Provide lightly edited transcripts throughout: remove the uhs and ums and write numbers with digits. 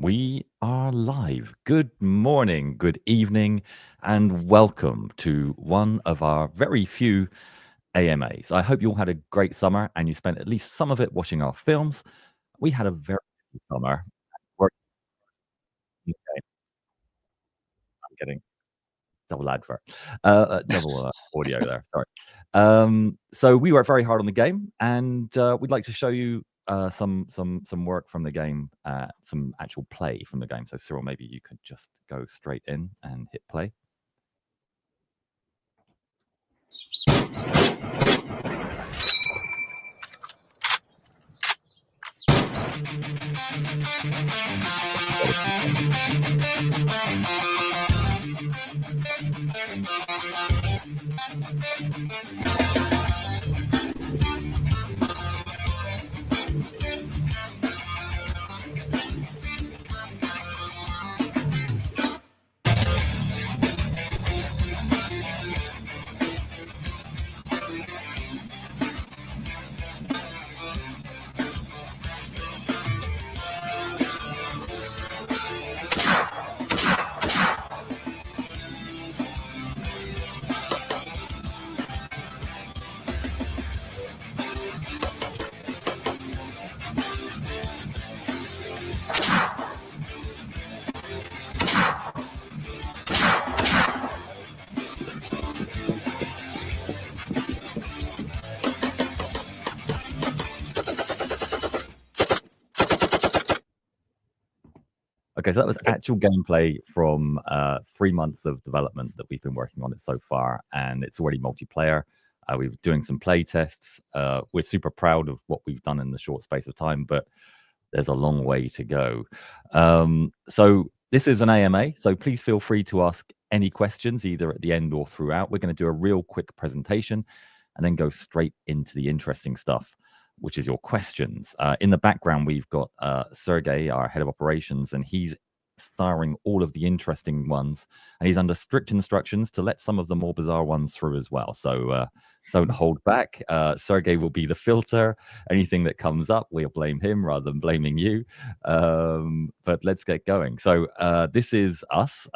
We are live. Good morning, good evening, and welcome to one of our very few AMAs. I hope you all had a great summer and you spent at least some of it watching our films. We had a very busy summer. Working on the game. I'm getting double advert, double audio there. Sorry. So we worked very hard on the game, and we'd like to show you some work from the game, some actual play from the game. So Cyril, maybe you could just go straight in and hit play. Okay, so that was actual gameplay from 3 months of development that we've been working on it so far, and it's already multiplayer. We're doing some play tests. We're super proud of what we've done in the short space of time, but there's a long way to go. So this is an AMA, so please feel free to ask any questions either at the end or throughout. We're going to do a real quick presentation and then go straight into the interesting stuff, which is your questions. In the background, we've got Sergey, our head of operations, and he's starring all of the interesting ones, and he's under strict instructions to let some of the more bizarre ones through as well. So don't hold back. Sergey will be the filter. Anything that comes up, we'll blame him rather than blaming you. But let's get going. So this is us.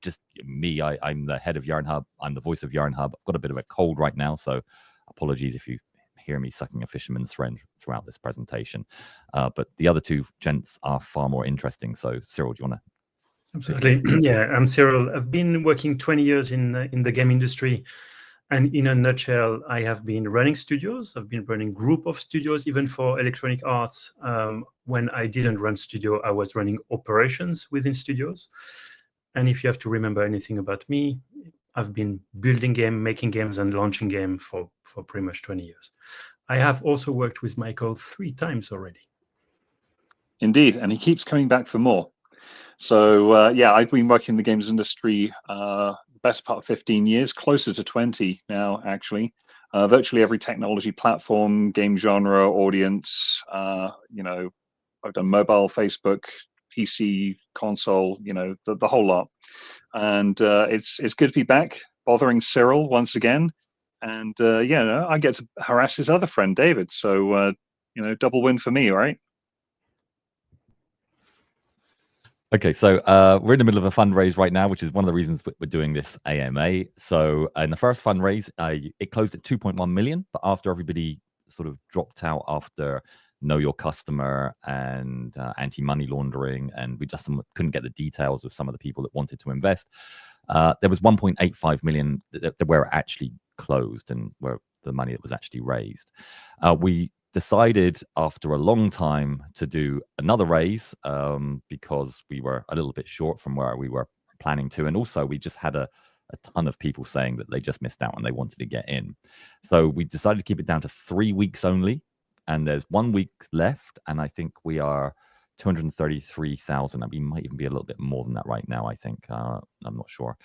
Just me. I'm the head of Yarn Hub. I'm the voice of Yarn Hub. I've got a bit of a cold right now, so apologies if you hear me sucking a fisherman's friend throughout this presentation. But the other two gents are far more interesting. So Cyril, do you want to? Absolutely. Yeah, I'm Cyril. I've been working 20 years in the game industry. And in a nutshell, I have been running studios. I've been running group of studios, even for Electronic Arts. When I didn't run studio, I was running operations within studios. And if you have to remember anything about me, I've been building game, making games, and launching game for pretty much 20 years. I have also worked with Michael 3 times already. Indeed, and he keeps coming back for more. So yeah, I've been working in the games industry best part of 15 years, closer to 20 now, actually. Virtually every technology platform, game genre, audience. You know, I've done mobile, Facebook, PC, console. You know, the whole lot. And it's good to be back, bothering Cyril once again. And yeah, no, I get to harass his other friend, David. So you know, double win for me, right? Okay, so we're in the middle of a fundraise right now, which is one of the reasons we're doing this AMA. So in the first fundraise, it closed at 2.1 million, but after everybody sort of dropped out after Know Your Customer and anti-money laundering, and we just couldn't get the details of some of the people that wanted to invest, there was 1.85 million that were actually closed and were the money that was actually raised. We decided after a long time to do another raise because we were a little bit short from where we were planning to, and also we just had a ton of people saying that they just missed out and they wanted to get in. So we decided to keep it down to 3 weeks only, and there's 1 week left, and I think we are 233,000, and we might even be a little bit more than that right now, I think. I'm not sure.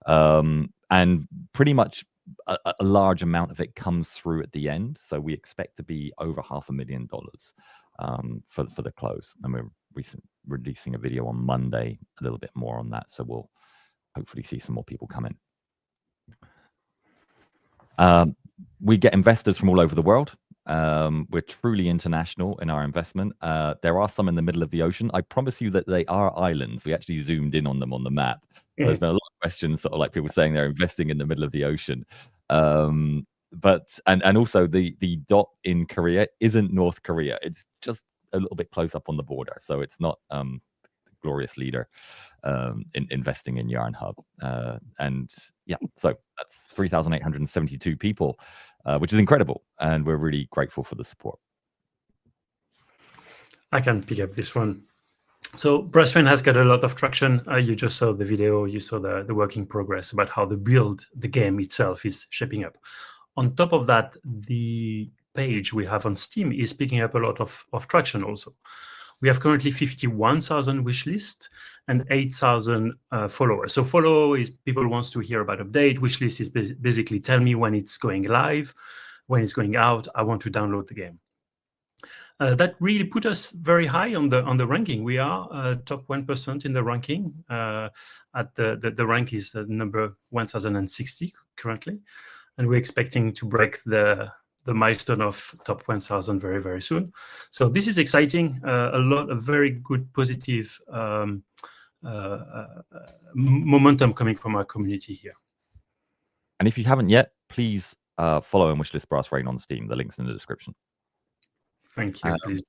And pretty much a large amount of it comes through at the end, so we expect to be over $500,000 for the close, and we're releasing a video on Monday, a little bit more on that, so we'll hopefully see some more people come in. We get investors from all over the world. We're truly international in our investment. There are some in the middle of the ocean. I promise you that they are islands. We actually zoomed in on them on the map. There's been a lot of questions, sort of like people saying they're investing in the middle of the ocean. But also the dot in Korea isn't North Korea. It's just a little bit close up on the border. So it's not glorious leader in investing in Yarn Hub. And yeah, so that's 3,872 people, which is incredible. And we're really grateful for the support. I can pick up this one. So Brassman has got a lot of traction. You just saw the video, you saw the work in progress about how the game itself is shaping up. On top of that, the page we have on Steam is picking up a lot of traction also. We have currently 51,000 wish list and 8,000 followers. So follow is people wants to hear about update. Wish list is basically tell me when it's going live, when it's going out. I want to download the game. That really put us very high on the ranking. We are top 1% in the ranking. At the rank is number 1,060 currently, and we're expecting to break the milestone of top 1,000 very, very soon. So this is exciting. A lot of very good positive momentum coming from our community here. And if you haven't yet, please follow and wishlist Brass Rain on Steam. The link's in the description. Thank you. Please.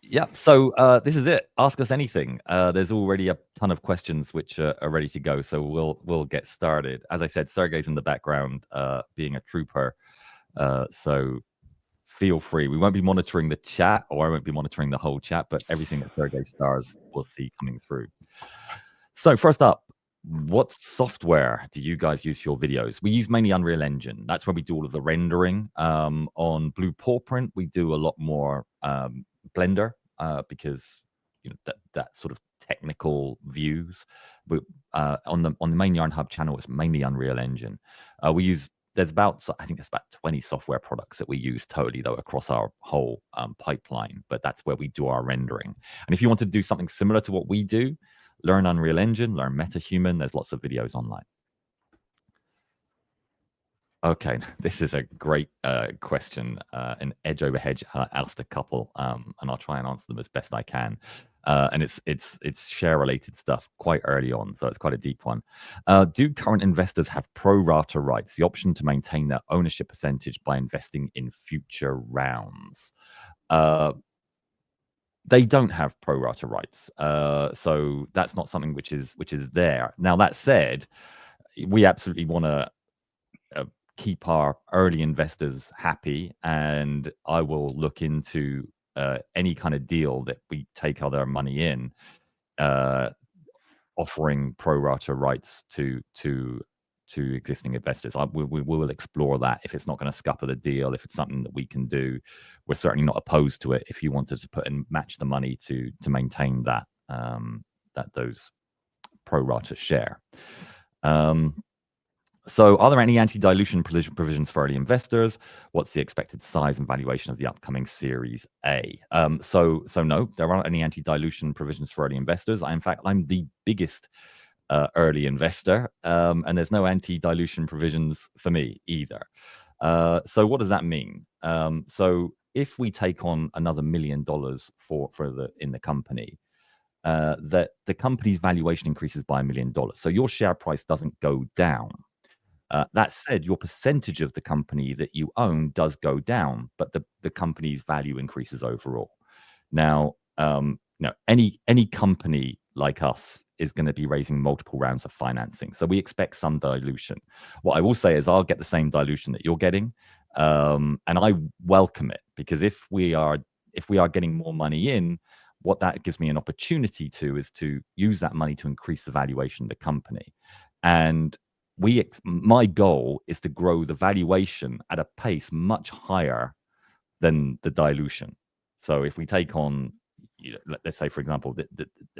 Yeah, so this is it. Ask us anything. There's already a ton of questions which are ready to go, so we'll get started. As I said, Sergey's in the background being a trooper, so feel free. We won't be monitoring the chat, or I won't be monitoring the whole chat, but everything that Sergey stars we'll see coming through. So first up, what software do you guys use for your videos? We use mainly Unreal Engine. That's where we do all of the rendering. On Blue Paw Print, we do a lot more Blender because that sort of technical views. But on the main Yarn Hub channel, it's mainly Unreal Engine. I think there's about 20 software products that we use totally though across our whole pipeline. But that's where we do our rendering. And if you want to do something similar to what we do, learn Unreal Engine, learn MetaHuman. There's lots of videos online. Okay, this is a great question, an edge over hedge asked a couple, and I'll try and answer them as best I can. And it's share related stuff quite early on, so it's quite a deep one. Do current investors have pro rata rights, the option to maintain their ownership percentage by investing in future rounds? They don't have pro rata rights, so that's not something which is there. Now that said, we absolutely want to keep our early investors happy, and I will look into any kind of deal that we take other money in, offering pro rata rights to existing investors. We will explore that if it's not going to scupper the deal. If it's something that we can do, we're certainly not opposed to it. If you wanted to put and match the money to maintain that those pro rata share. So are there any anti-dilution provisions for early investors? What's the expected size and valuation of the upcoming Series A? So no, there aren't any anti-dilution provisions for early investors. In fact, I'm the biggest early investor, and there's no anti-dilution provisions for me either. So what does that mean? So if we take on another $1 million in the company, that the company's valuation increases by $1 million. So your share price doesn't go down. That said, your percentage of the company that you own does go down, but the company's value increases overall. Now, any company like us is going to be raising multiple rounds of financing, so we expect some dilution. What I will say is I'll get the same dilution that you're getting, and I welcome it, because if we are getting more money in, what that gives me an opportunity is to use that money to increase the valuation of the company. And my goal is to grow the valuation at a pace much higher than the dilution. So if we take on, let's say, for example,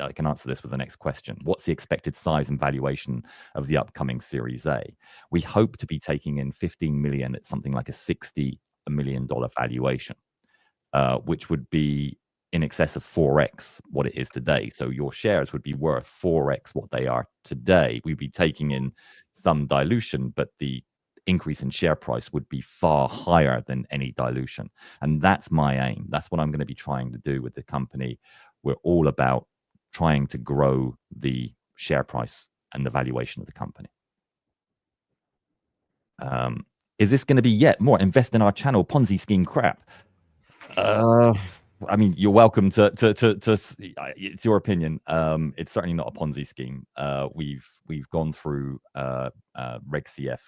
I can answer this with the next question. What's the expected size and valuation of the upcoming Series A? We hope to be taking in 15 million at something like a $60 million valuation, which would be in excess of 4x what it is today. So your shares would be worth 4x what they are today. We'd be taking in some dilution, but the increase in share price would be far higher than any dilution. And that's my aim. That's what I'm going to be trying to do with the company. We're all about trying to grow the share price and the valuation of the company. Is this going to be yet more invest in our channel Ponzi scheme crap? I mean, you're welcome to it's your opinion. It's certainly not a Ponzi scheme. We've gone through Reg CF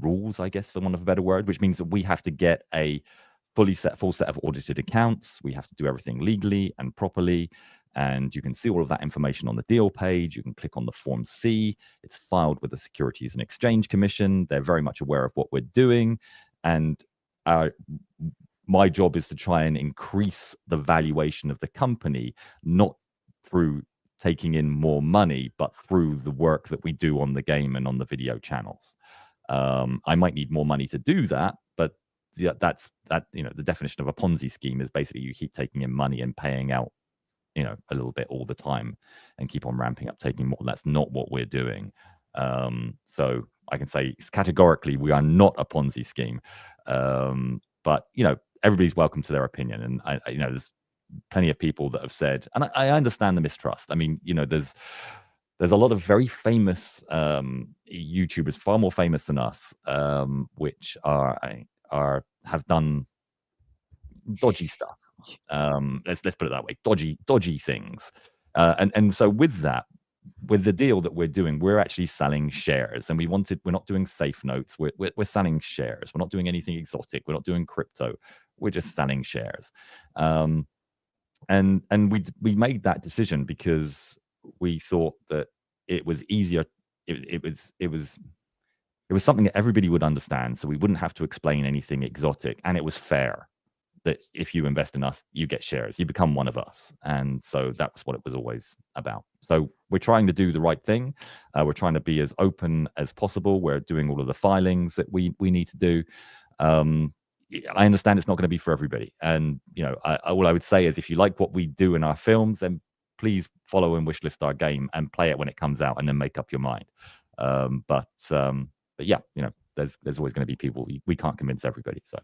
rules, I guess, for want of a better word, which means that we have to get a full set of audited accounts. We have to do everything legally and properly. And you can see all of that information on the deal page. You can click on the Form C. It's filed with the Securities and Exchange Commission. They're very much aware of what we're doing. And my job is to try and increase the valuation of the company, not through taking in more money, but through the work that we do on the game and on the video channels. I might need more money to do that, but that's the definition of a Ponzi scheme is basically you keep taking in money and paying out a little bit all the time and keep on ramping up, taking more. That's not what we're doing. So I can say categorically we are not a Ponzi scheme. But everybody's welcome to their opinion, and there's plenty of people that have said, and I understand the mistrust. I mean, there's a lot of very famous YouTubers, far more famous than us, which have done dodgy stuff. Let's put it that way, dodgy things. And so with the deal that we're doing, we're actually selling shares, and we're not doing safe notes. We're selling shares. We're not doing anything exotic. We're not doing crypto. We're just selling shares. And we made that decision because we thought that it was easier. It was something that everybody would understand, so we wouldn't have to explain anything exotic, and it was fair. That if you invest in us, you get shares, you become one of us. And so that was what it was always about. So we're trying to do the right thing. We're trying to be as open as possible. We're doing all of the filings that we need to do. I understand it's not going to be for everybody. And, all I would say is if you like what we do in our films, then please follow and wishlist our game and play it when it comes out and then make up your mind. But yeah, there's always going to be people. We can't convince everybody. So.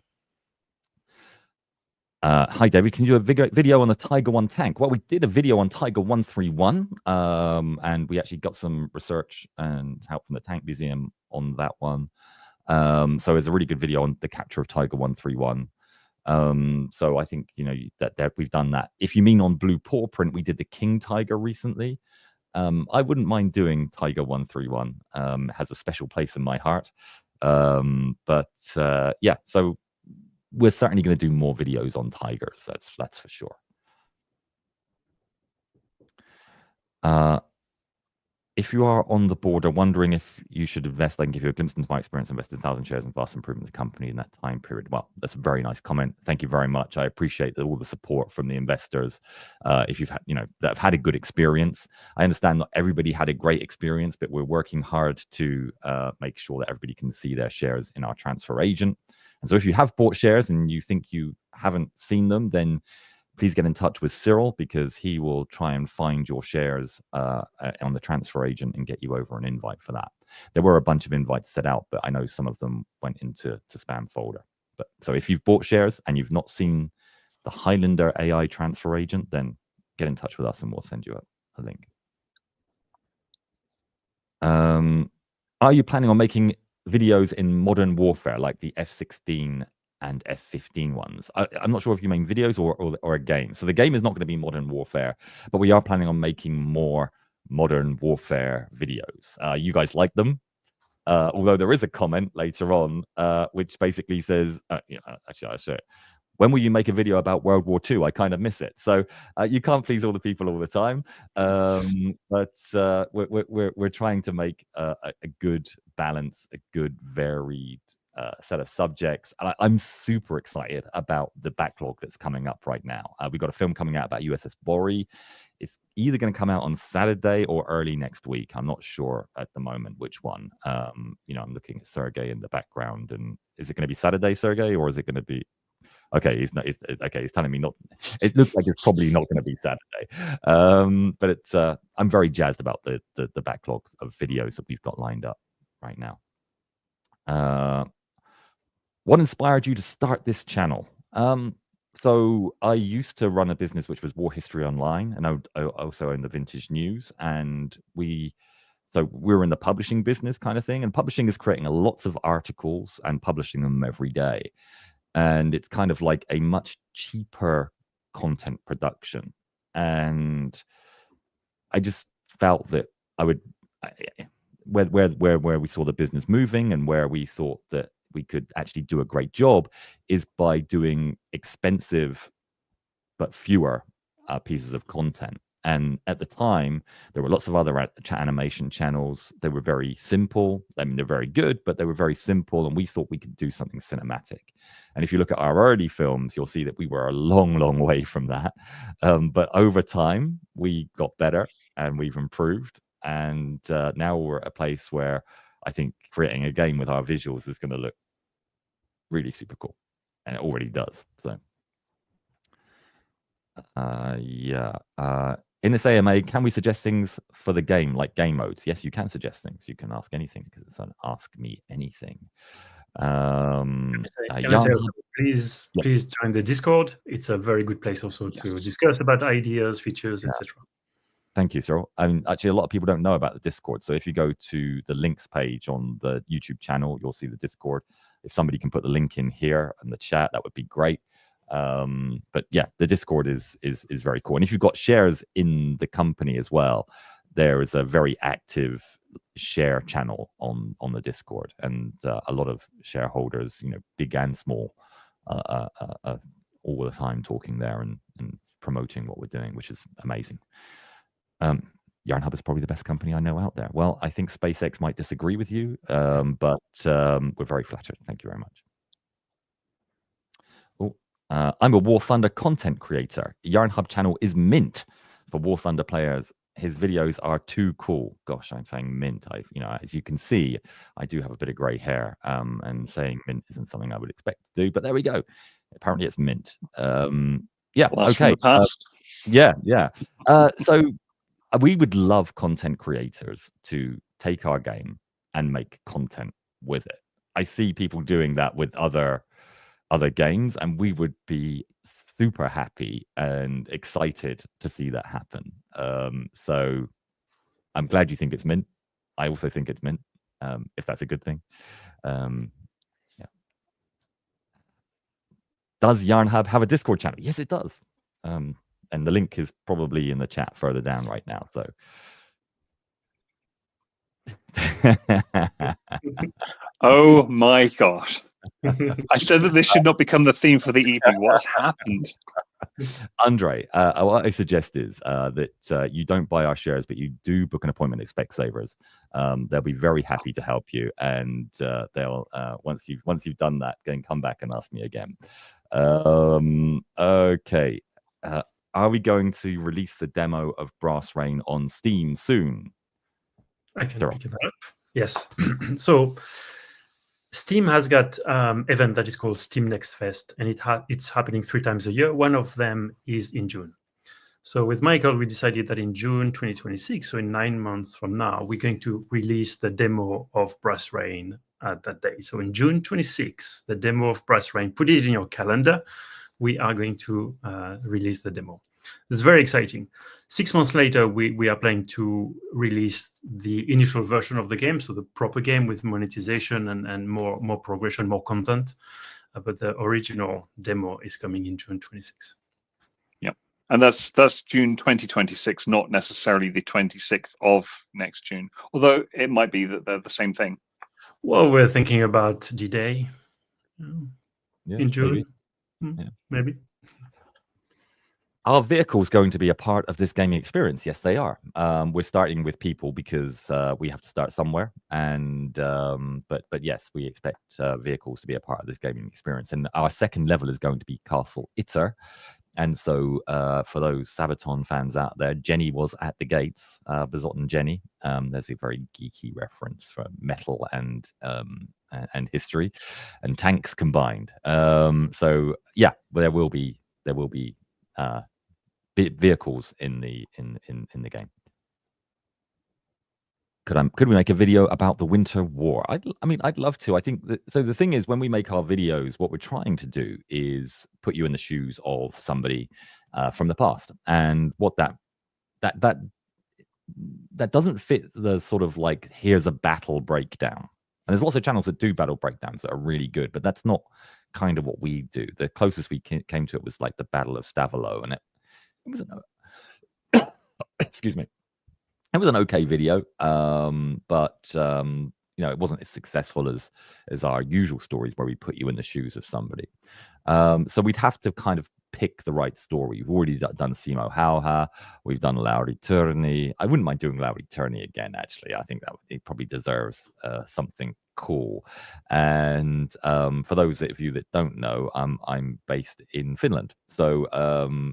Hi, David. Can you do a video on the Tiger 1 tank? Well, we did a video on Tiger 131, and we actually got some research and help from the Tank Museum on that one. So it's a really good video on the capture of Tiger 131. So I think that we've done that. If you mean on Blue Paw Print, we did the King Tiger recently. I wouldn't mind doing Tiger 131. It has a special place in my heart. But yeah, so. We're certainly going to do more videos on tigers. That's for sure. If you are on the border wondering if you should invest, I can give you a glimpse into my experience. Invested 1,000 shares and vast improvement of the company in that time period. Well, that's a very nice comment. Thank you very much. I appreciate all the support from the investors. If you've had, that have had a good experience. I understand not everybody had a great experience, but we're working hard to make sure that everybody can see their shares in our transfer agent. And so if you have bought shares and you think you haven't seen them, then please get in touch with Cyril because he will try and find your shares on the transfer agent and get you over an invite for that. There were a bunch of invites set out, but I know some of them went into spam folder. But so if you've bought shares and you've not seen the Highlander AI transfer agent, then get in touch with us and we'll send you a link. Are you planning on making videos in Modern Warfare like the F-16 and F-15 ones? I'm not sure if you mean videos or a game. So the game is not going to be Modern Warfare, but we are planning on making more Modern Warfare videos. You guys like them? Although there is a comment later on which basically says, actually I'll show it. When will you make a video about World War II? I kind of miss it. So you can't please all the people all the time. But we're trying to make a good balance, a good varied set of subjects. And I'm super excited about the backlog that's coming up right now. We've got a film coming out about USS Bori. It's either going to come out on Saturday or early next week. I'm not sure at the moment which one. I'm looking at Sergey in the background. And is it going to be Saturday, Sergey, or is it going to be... Okay, he's not. Okay, he's telling me not. It looks like it's probably not going to be Saturday, but I'm very jazzed about the backlog of videos that we've got lined up. right now. What inspired you to start this channel? So I used to run a business which was War History Online, and I also own the Vintage News, and so we're in the publishing business kind of thing, and publishing is creating lots of articles and publishing them every day, and it's kind of like a much cheaper content production, and I just felt that where we saw the business moving and where we thought that we could actually do a great job is by doing expensive but fewer pieces of content. And at the time, there were lots of other animation channels. They were very simple. I mean, they're very good, but they were very simple. And we thought we could do something cinematic. And if you look at our early films, you'll see that we were a long, long way from that. But over time, we got better and we've improved. And now we're at a place where I think creating a game with our visuals is going to look really super cool. And it already does. So. In this AMA, can we suggest things for the game, like game modes? Yes, you can suggest things. You can ask anything because it's an Ask Me Anything. Can I say also, please join the Discord. It's a very good place also to discuss about ideas, features, etc. Thank you, Cyril. I mean, actually, a lot of people don't know about the Discord. So if you go to the links page on the YouTube channel, you'll see the Discord. If somebody can put the link in here in the chat, that would be great. But yeah, the Discord is very cool. And if you've got shares in the company as well, there is a very active share channel on the Discord, and a lot of shareholders, big and small, all the time talking there and promoting what we're doing, which is amazing. Yarn Hub is probably the best company I know out there. Well, I think SpaceX might disagree with you, but we're very flattered. Thank you very much. I'm a War Thunder content creator. Yarn Hub channel is mint for War Thunder players. His videos are too cool. Gosh, I'm saying mint. As you can see, I do have a bit of grey hair, and saying mint isn't something I would expect to do. But there we go. Apparently, it's mint. Yeah. Okay. Yeah. So we would love content creators to take our game and make content with it. I see people doing that with other games, and we would be super happy and excited to see that happen. So I'm glad you think it's mint. I also think it's mint, if that's a good thing. Yeah. Does Yarn Hub have a Discord channel? Yes, it does. And the link is probably in the chat further down right now. So oh my gosh. I said that this should not become the theme for the evening. What's happened? Andre, what I suggest is that you don't buy our shares, but you do book an appointment at Specsavers. They'll be very happy to help you, and they'll once you've done that, then come back and ask me again. Okay, are we going to release the demo of Brass Rain on Steam soon? I can pick it up. Yes. So Steam has got event that is called Steam Next Fest, and it's happening 3 times a year. One of them is in June. So with Michael, we decided that in June 2026, so in 9 months from now, we're going to release the demo of Brass Rain at that day. So in June 26, the demo of Brass Rain, put it in your calendar. We are going to release the demo. It's very exciting. 6 months later, we are planning to release the initial version of the game, so the proper game with monetization and more progression, more content. But the original demo is coming in June 26. Yeah, and that's June 2026, not necessarily the 26th of next June, although it might be that they're the same thing. Well, we're thinking about D-Day in June. Maybe. Are vehicles going to be a part of this gaming experience? Yes, they are. We're starting with people because we have to start somewhere, and but yes, we expect vehicles to be a part of this gaming experience. And our second level is going to be Castle Itter. And so for those Sabaton fans out there, Jenny was at the gates, Bazot and Jenny. There's a very geeky reference for metal and history and tanks combined. So yeah, there will be vehicles in the game. could we make a video about the Winter War? I mean, I'd love to. I think so. The thing is, when we make our videos, what we're trying to do is put you in the shoes of somebody from the past, and what that doesn't fit the sort of like, here's a battle breakdown. And there's lots of channels that do battle breakdowns that are really good, but that's not kind of what we do. The closest we came to it was like the Battle of Stavilo, and it was an excuse me. It was an okay video, but you know, it wasn't as successful as our usual stories where we put you in the shoes of somebody. So we'd have to kind of pick the right story. We've already done Simo Hauha. We've done Lauri Turney. I wouldn't mind doing Lauri Turney again, actually. I think that it probably deserves something cool. And for those of you that don't know, I'm based in Finland. So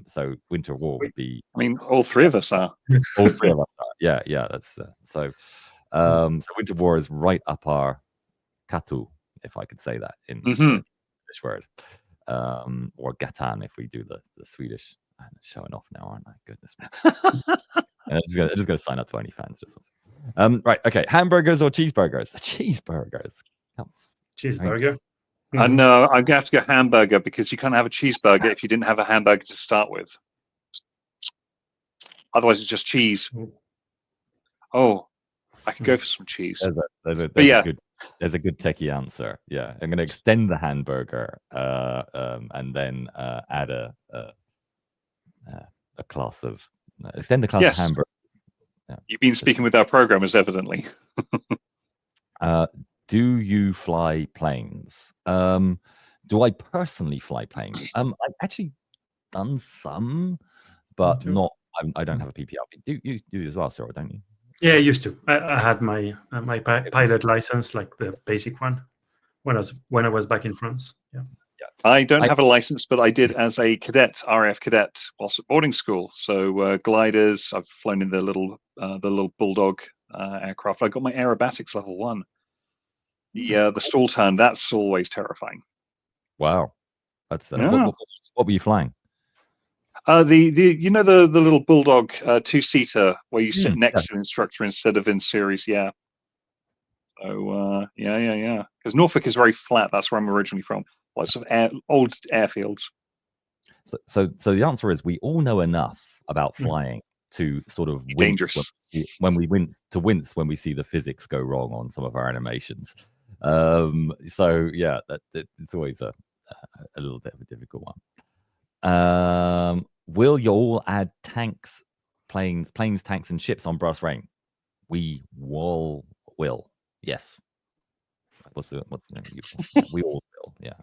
so Winter War would be... I mean, all three of us are. All three of us are. Yeah, that's... so Winter War is right up our katu, if I could say that in English word. Or Gatan if we do the Swedish. I'm showing off now, aren't I? Goodness me. I'm just gonna sign up to OnlyFans. Right, okay. Hamburgers or cheeseburgers? Cheeseburgers. Cheeseburger. I know. I'm gonna have to go hamburger, because you can't have a cheeseburger if you didn't have a hamburger to start with. Otherwise, it's just cheese. Oh, I could go for some cheese. There's a good techie answer. Yeah, I'm going to extend the hamburger and then add a class of extend the class of hamburger. Yeah. You've been speaking with our programmers, evidently. Do you fly planes? Do I personally fly planes? I've actually done some, but not. I don't have a PPR. You do as well, Cyril, don't you? Yeah, I used to. I had my pilot license, like the basic one, when I was back in France. Yeah. I don't have a license, but I did as a cadet, RAF cadet, whilst at boarding school. So gliders. I've flown in the little Bulldog aircraft. I got my aerobatics level 1. The stall turn. That's always terrifying. Wow, that's what were you flying? The little Bulldog 2-seater where you sit next to an instructor instead of in series. Yeah. So yeah. Because Norfolk is very flat. That's where I'm originally from. Lots of old airfields. So the answer is we all know enough about flying to sort of wince when we see the physics go wrong on some of our animations. So yeah, it's always a little bit of a difficult one. Will you all add tanks, planes, tanks, and ships on Brass Rain? We will. Yes. We all will. Yeah.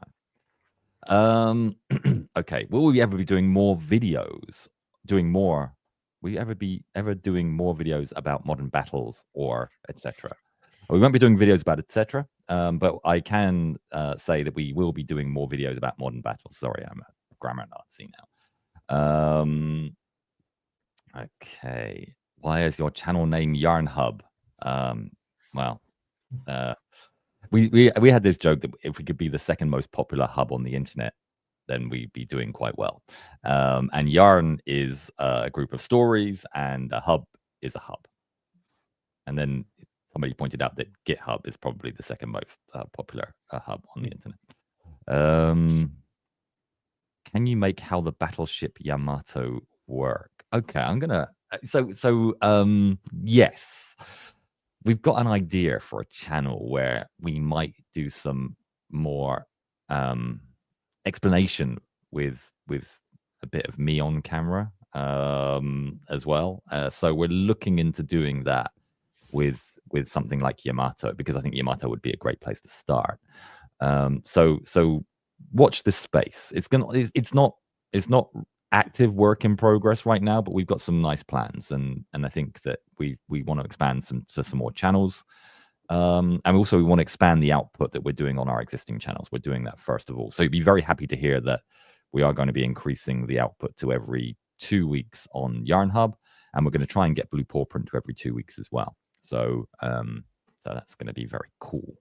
Okay. Will we ever be doing more videos? Will we ever be doing more videos about modern battles or etc.? We won't be doing videos about etc. But I can say that we will be doing more videos about modern battles. Sorry, I'm a grammar Nazi now. Okay. Why is your channel name Yarn Hub? Well, we had this joke that if we could be the second most popular hub on the internet, then we'd be doing quite well. And Yarn is a group of stories, and a hub is a hub. And then somebody pointed out that GitHub is probably the second most popular hub on the internet. Can you make how the battleship Yamato work? Okay, I'm gonna. Yes, we've got an idea for a channel where we might do some more explanation with a bit of me on camera as well. So we're looking into doing that with something like Yamato, because I think Yamato would be a great place to start. So watch this space. It's not active work in progress right now, but we've got some nice plans, and I think that we want to expand to some more channels, and also we want to expand the output that we're doing on our existing channels. We're doing that first of all, so you'd be very happy to hear that we are going to be increasing the output to every 2 weeks on Yarn Hub, and we're going to try and get Blue Paw Print to every 2 weeks as well. So that's going to be very cool.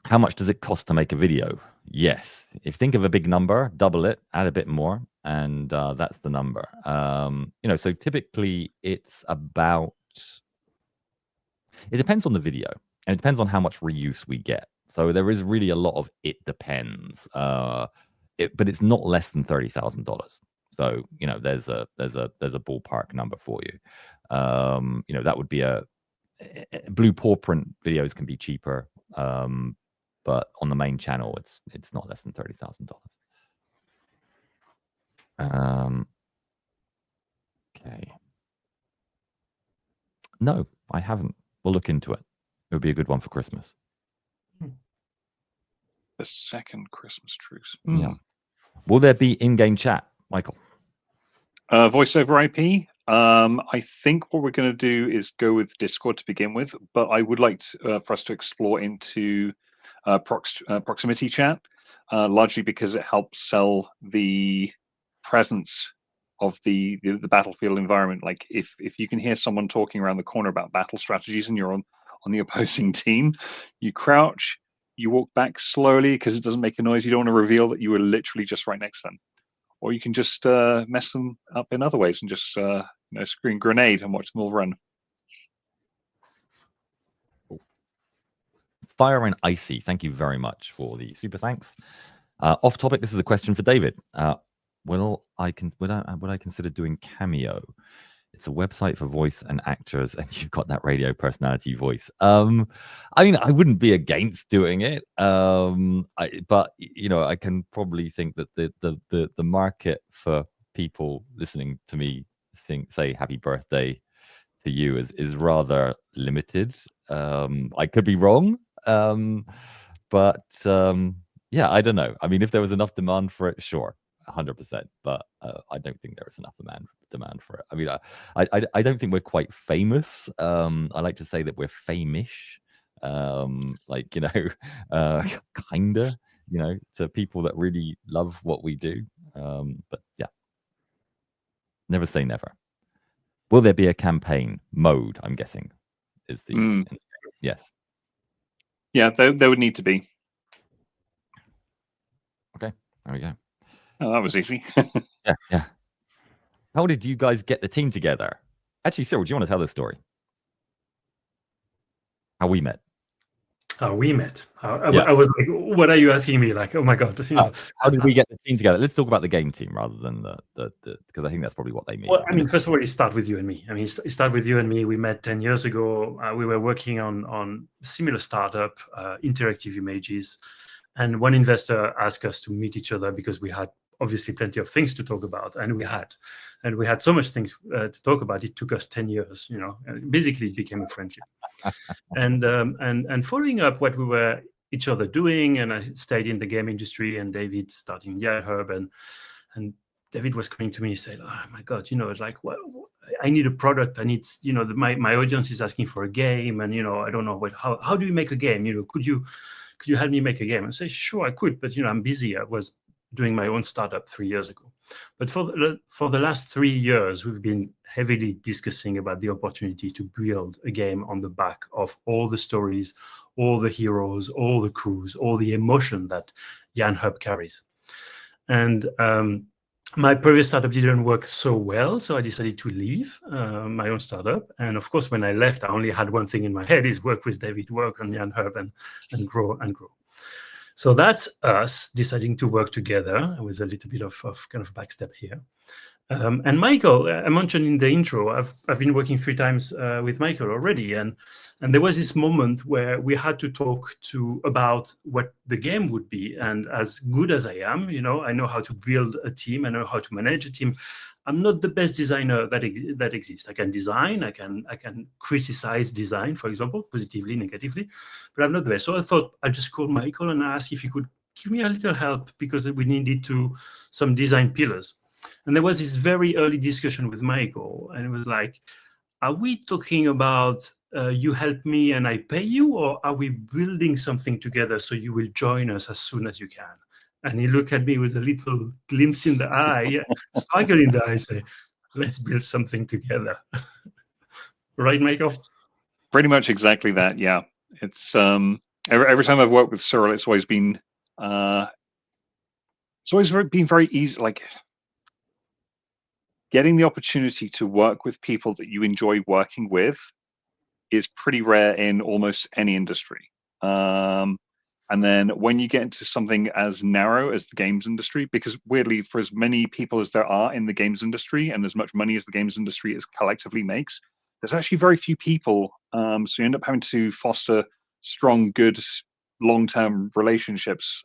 How much does it cost to make a video? Yes. If you think of a big number, double it, add a bit more, and that's the number. So typically it's about it depends on the video, and it depends on how much reuse we get. So there is really a lot of it depends. But it's not less than $30,000. So there's a ballpark number for you. That would be blue paw print videos can be cheaper, but on the main channel it's not less than $30,000. Okay. No, I haven't. We'll look into it. It would be a good one for Christmas. The second Christmas truce. Yeah. Will there be in-game chat, Michael? Voice over IP. I think what we're going to do is go with Discord to begin with, but I would like for us to explore into proximity chat, largely because it helps sell the presence of the battlefield environment. Like if you can hear someone talking around the corner about battle strategies and you're on the opposing team, you crouch, you walk back slowly because it doesn't make a noise. You don't want to reveal that you were literally just right next to them. Or you can just mess them up in other ways and just screen grenade and watch them all run. Fire and Icy, thank you very much for the super thanks. Off topic, this is a question for David. Would I consider doing Cameo? It's a website for voice and actors, and you've got that radio personality voice. I mean, I wouldn't be against doing it, but I can probably think that the market for people listening to me say happy birthday to you is rather limited. I could be wrong, but yeah, I don't know. I mean, if there was enough demand for it, sure. 100%, but I don't think there is enough demand for it. I mean, I don't think we're quite famous. I like to say that we're famish, kinda, to people that really love what we do. But yeah, never say never. Will there be a campaign mode? I'm guessing is the yes. Yeah, there would need to be. Okay, there we go. Oh, that was easy. Yeah. How did you guys get the team together? Actually, Cyril, do you want to tell this story? How we met? How we met? I was like, what are you asking me? Like, oh my god! How did we get the team together? Let's talk about the game team rather than the because I think that's probably what they mean. Well, I mean, first of all, it started with you and me. I mean, it started with you and me. We met 10 years ago. We were working on similar startup, interactive images, and one investor asked us to meet each other because we had obviously plenty of things to talk about, and we had so much things to talk about. It took us 10 years, and basically it became a friendship. and following up what we were each other doing, and I stayed in the game industry, and David starting YanHub, and David was coming to me and said, "Oh my God, it's like, well, I need a product. I need, my audience is asking for a game, and I don't know how do you make a game? Could you help me make a game?" I say, "Sure, I could, but I'm busy. I was doing my own startup 3 years ago." But for the last 3 years, we've been heavily discussing about the opportunity to build a game on the back of all the stories, all the heroes, all the crews, all the emotion that YanHub carries. And my previous startup didn't work so well, so I decided to leave my own startup. And of course, when I left, I only had one thing in my head: is work with David, work on YanHub, and grow and grow. So that's us deciding to work together with a little bit of kind of backstep here. And Michael, I mentioned in the intro, I've been working 3 times with Michael already, and there was this moment where we had to talk about what the game would be. And as good as I am, I know how to build a team, I know how to manage a team. I'm not the best designer that exists. I can design, I can criticize design, for example, positively, negatively, but I'm not the best. So I thought I'd just call Michael and ask if he could give me a little help, because we needed some design pillars. And there was this very early discussion with Michael, and it was like, are we talking about you help me and I pay you, or are we building something together so you will join us as soon as you can? And he looked at me with a little glimpse in the eye, sparkle in the eye, say, let's build something together. Right, Michael? Pretty much exactly that, yeah. It's every time I've worked with Cyril, it's always been very easy, like getting the opportunity to work with people that you enjoy working with is pretty rare in almost any industry. And then when you get into something as narrow as the games industry, because weirdly, for as many people as there are in the games industry and as much money as the games industry is collectively makes, there's actually very few people. So you end up having to foster strong, good, long-term relationships,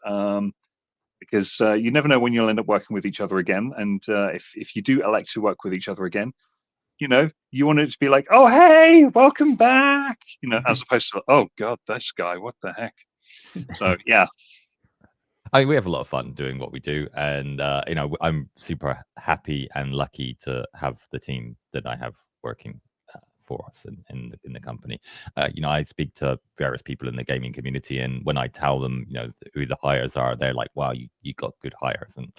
because you never know when you'll end up working with each other again. And if you do elect to work with each other again, you know, you want it to be like, oh, hey, welcome back, you know, as opposed to, oh God, this guy, what the heck? So yeah. I mean, we have a lot of fun doing what we do, and you know, I'm super happy and lucky to have the team that I have working for us in the company. You know, I speak to various people in the gaming community, and when I tell them, you know, who the hires are, they're like, "Wow, you got good hires," and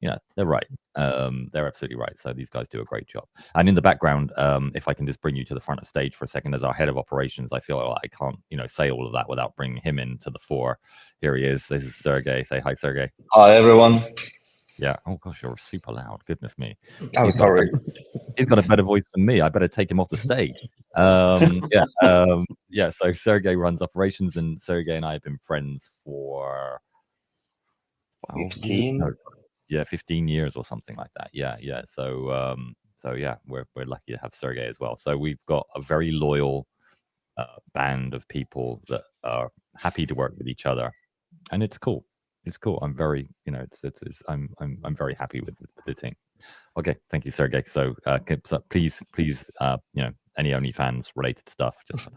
you know, they're right. They're absolutely right. So these guys do a great job. And in the background, if I can just bring you to the front of stage for a second, as our head of operations, I feel like I can't, you know, say all of that without bringing him into the fore. Here he is. This is Sergey. Say hi, Sergey. Hi, everyone. Yeah. Oh gosh, you're super loud. Goodness me. I'm sorry. He's got a better voice than me. I better take him off the stage. Yeah. So Sergey runs operations, and Sergey and I have been friends for 15. Yeah, 15 years or something like that. Yeah. So yeah, we're lucky to have Sergey as well. So we've got a very loyal band of people that are happy to work with each other, and it's cool. It's cool. I'm very, you know, I'm very happy with the team. Okay, thank you, Sergey. So, please, you know, any OnlyFans related stuff, just.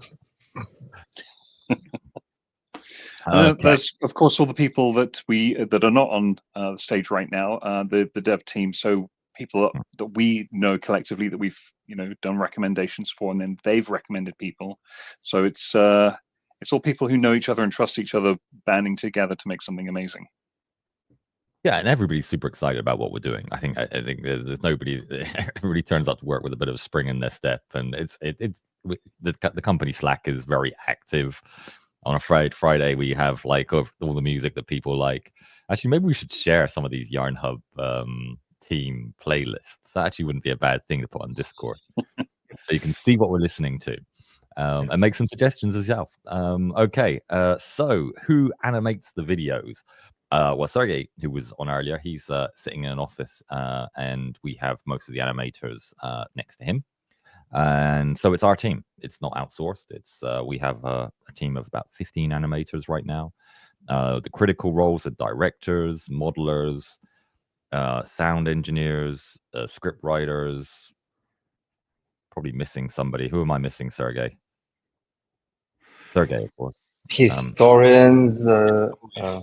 There's of course all the people that are not on the stage right now, the dev team. So people that we know collectively that we've, you know, done recommendations for, and then they've recommended people. So it's all people who know each other and trust each other banding together to make something amazing. Yeah, and everybody's super excited about what we're doing. I think there's nobody. Everybody turns up to work with a bit of a spring in their step, and the company Slack is very active. On a Friday, we have like all the music that people like. Actually, maybe we should share some of these Yarn Hub team playlists. That actually wouldn't be a bad thing to put on Discord, so you can see what we're listening to, and make some suggestions as well. Okay, so who animates the videos? Well, Sergey, who was on earlier, he's sitting in an office, and we have most of the animators next to him. And so it's our team. It's not outsourced. It's we have a team of about 15 animators right now. The critical roles are directors, modelers, sound engineers, script writers. Probably missing somebody. Who am I missing, Sergey? Sergey, of course. Historians.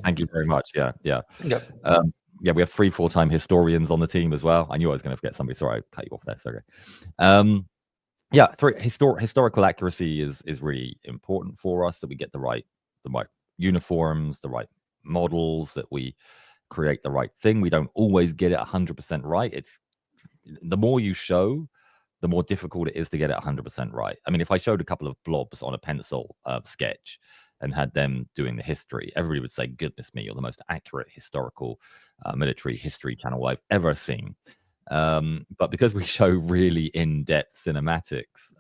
Thank you very much. Yeah. Yep. Yeah, we have 3 full-time historians on the team as well. I knew I was going to forget somebody. Sorry, I cut you off there, Sergey. Yeah, historical accuracy is really important for us, that we get the right uniforms, the right models, that we create the right thing. We don't always get it 100% right. It's the more you show, the more difficult it is to get it 100% right. I mean, if I showed a couple of blobs on a pencil sketch and had them doing the history, everybody would say, goodness me, you're the most accurate historical military history channel I've ever seen. But because we show really in-depth cinematics,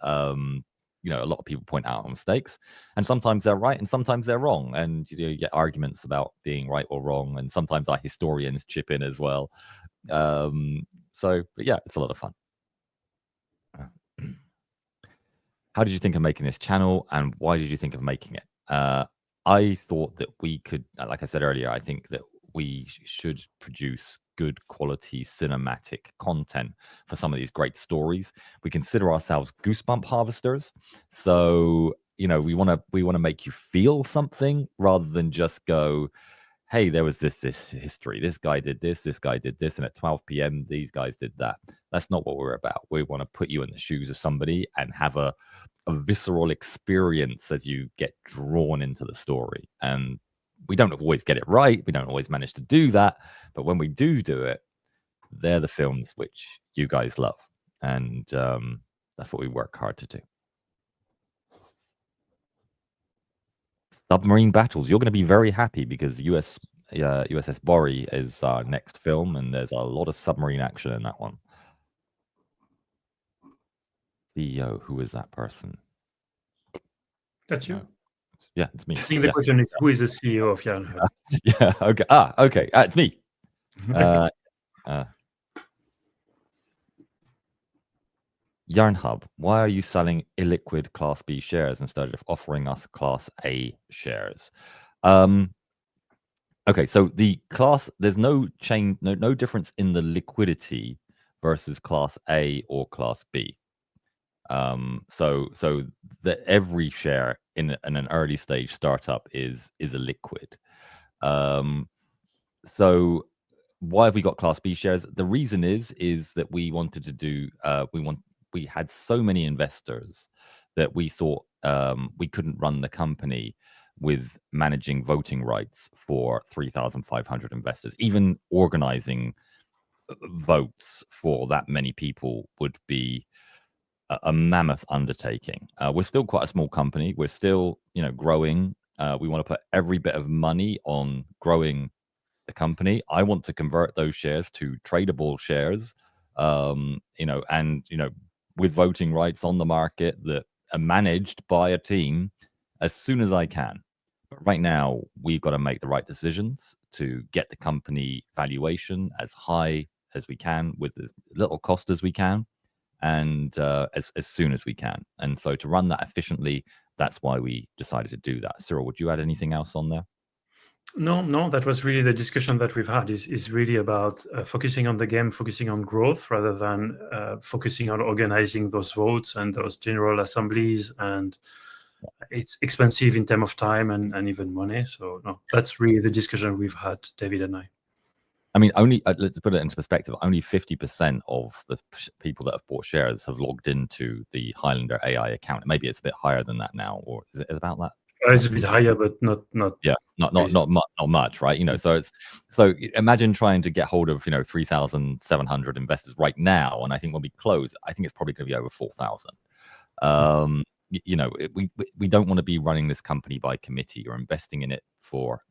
you know, a lot of people point out mistakes, and sometimes they're right and sometimes they're wrong, and you know, you get arguments about being right or wrong, and sometimes our historians chip in as well. But yeah, it's a lot of fun. How did you think of making this channel, and why did you think of making it? I thought that we could, like I said earlier, I think that we should produce good quality cinematic content for some of these great stories. We consider ourselves goosebump harvesters, so you know, we want to make you feel something rather than just go, hey, there was this history, this guy did this guy did this, and at 12 p.m. these guys did that. That's not what we're about. We want to put you in the shoes of somebody and have a visceral experience as you get drawn into the story. And we don't always get it right. We don't always manage to do that. But when we do it, they're the films which you guys love. And that's what we work hard to do. Submarine battles. You're going to be very happy because USS Bori is our next film, and there's a lot of submarine action in that one. CEO, who is that person? That's you. Yeah, it's me. I think the question is, who is the CEO of YarnHub? Yeah. Okay. Okay. It's me. YarnHub, why are you selling illiquid Class B shares instead of offering us Class A shares? Okay, so there's no change, no difference in the liquidity versus Class A or Class B. So that every share in an early stage startup is a liquid. So why have we got Class B shares? The reason is that we wanted to do we had so many investors that we thought we couldn't run the company with managing voting rights for 3,500 investors. Even organizing votes for that many people would be a mammoth undertaking. We're still quite a small company. We're still, growing. We want to put every bit of money on growing the company. I want to convert those shares to tradable shares, with voting rights on the market that are managed by a team as soon as I can. But right now, we've got to make the right decisions to get the company valuation as high as we can with as little cost as we can, and as soon as we can. And so to run that efficiently, that's why we decided to do that. Cyril, would you add anything else on there? No, that was really the discussion that we've had is really about focusing on the game, focusing on growth rather than focusing on organizing those votes and those general assemblies. And it's expensive in terms of time and even money. So no, that's really the discussion we've had, David and I. I mean, only let's put it into perspective. Only 50% of the people that have bought shares have logged into the Highlander AI account. Maybe it's a bit higher than that now, or is it about that? It's a bit higher, but not. Yeah, not much, right? So imagine trying to get hold of 3,700 investors right now, and I think when we close, I think it's probably going to be over 4,000. We don't want to be running this company by committee. You're investing in it for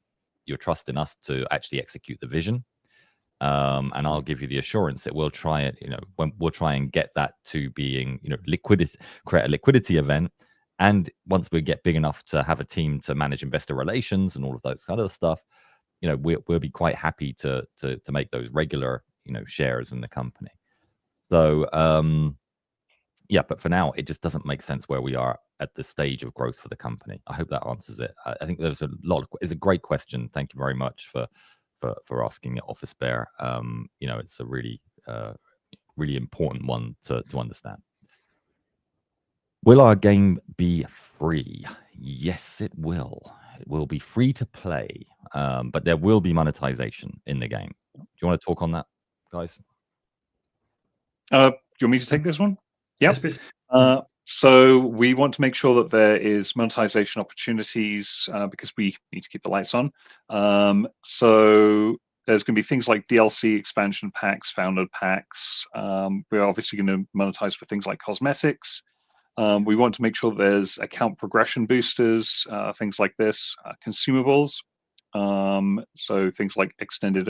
your trust in us to actually execute the vision. And I'll give you the assurance that we'll try it. We'll try and get that to being, create a liquidity event. And once we get big enough to have a team to manage investor relations and all of those kind of stuff, we'll be quite happy to make those regular, shares in the company. So, but for now, it just doesn't make sense where we are at the stage of growth for the company. I hope that answers it. I think there's it's a great question. Thank you very much for asking it, Office Bear. It's a really, really important one to understand. Will our game be free? Yes, it will. It will be free to play, but there will be monetization in the game. Do you want to talk on that, guys? Do you want me to take this one? Yes, please. So we want to make sure that there is monetization opportunities because we need to keep the lights on. So there's going to be things like DLC, expansion packs, founder packs. We're obviously going to monetize for things like cosmetics. We want to make sure there's account progression boosters, things like this, consumables. So things like extended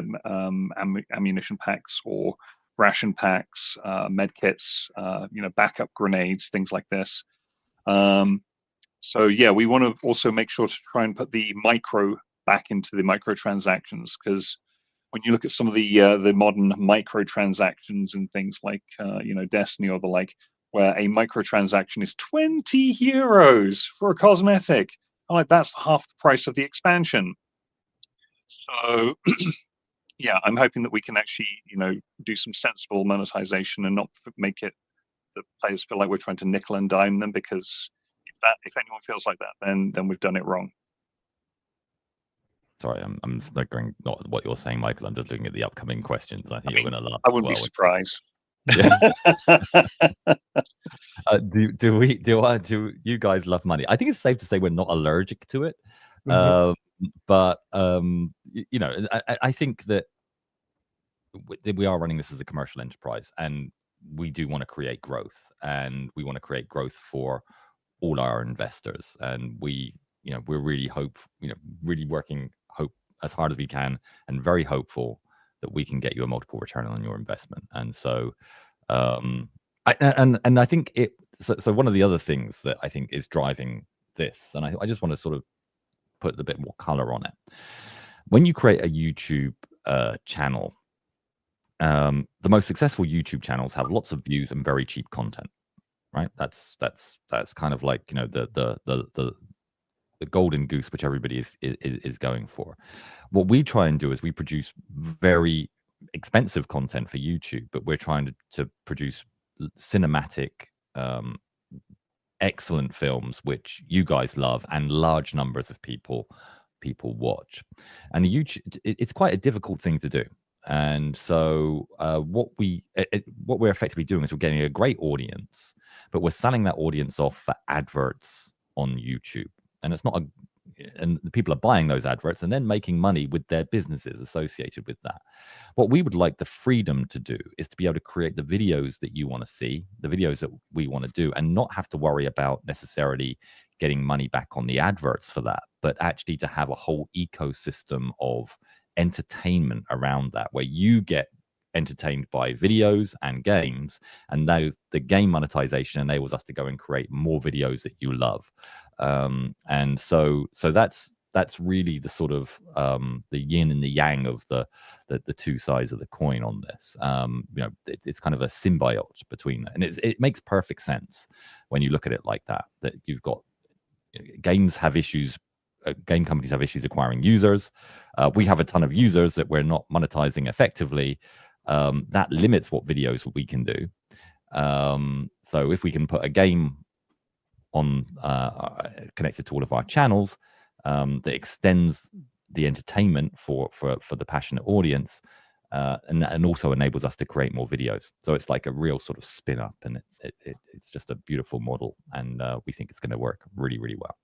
ammunition packs or ration packs, med kits, backup grenades, things like this. So yeah, we want to also make sure to try and put the micro back into the microtransactions, because when you look at some of the modern microtransactions and things like Destiny or the like, where a microtransaction is 20 euros for a cosmetic, that's half the price of the expansion. So yeah, I'm hoping that we can actually, do some sensible monetization and not make it the players feel like we're trying to nickel and dime them, because if anyone feels like that, then we've done it wrong. Sorry, I'm going not what you're saying, Michael. I'm just looking at the upcoming questions. I think you're going to laugh. I wouldn't be surprised. Do you guys love money? I think it's safe to say we're not allergic to it. But I think that we are running this as a commercial enterprise, and we do want to create growth, and we want to create growth for all our investors. And we're really really working as hard as we can, and very hopeful that we can get you a multiple return on your investment. And so, I think so one of the other things that I think is driving this, and I just want to sort of put a bit more color on it. When you create a YouTube channel, the most successful YouTube channels have lots of views and very cheap content, right? That's kind of like, you know, the golden goose which everybody is going for. What we try and do is we produce very expensive content for YouTube, but we're trying to produce cinematic, excellent films which you guys love and large numbers of people watch. And the YouTube, it's quite a difficult thing to do. And so what we're effectively doing is we're getting a great audience, but we're selling that audience off for adverts on YouTube. And it's not and the people are buying those adverts and then making money with their businesses associated with that. What we would like the freedom to do is to be able to create the videos that you want to see, the videos that we want to do, and not have to worry about necessarily getting money back on the adverts for that, but actually to have a whole ecosystem of entertainment around that, where you get entertained by videos and games, and now the game monetization enables us to go and create more videos that you love. And so that's really the sort of the yin and the yang of the two sides of the coin on this. You know, it's kind of a symbiote between that, and it makes perfect sense when you look at it like that. That you've got games have issues. Game companies have issues acquiring users. We have a ton of users that we're not monetizing effectively. That limits what videos we can do. So if we can put a game on connected to all of our channels that extends the entertainment for the passionate audience, and also enables us to create more videos. So it's like a real sort of spin up, and it's just a beautiful model, and we think it's going to work really, really well.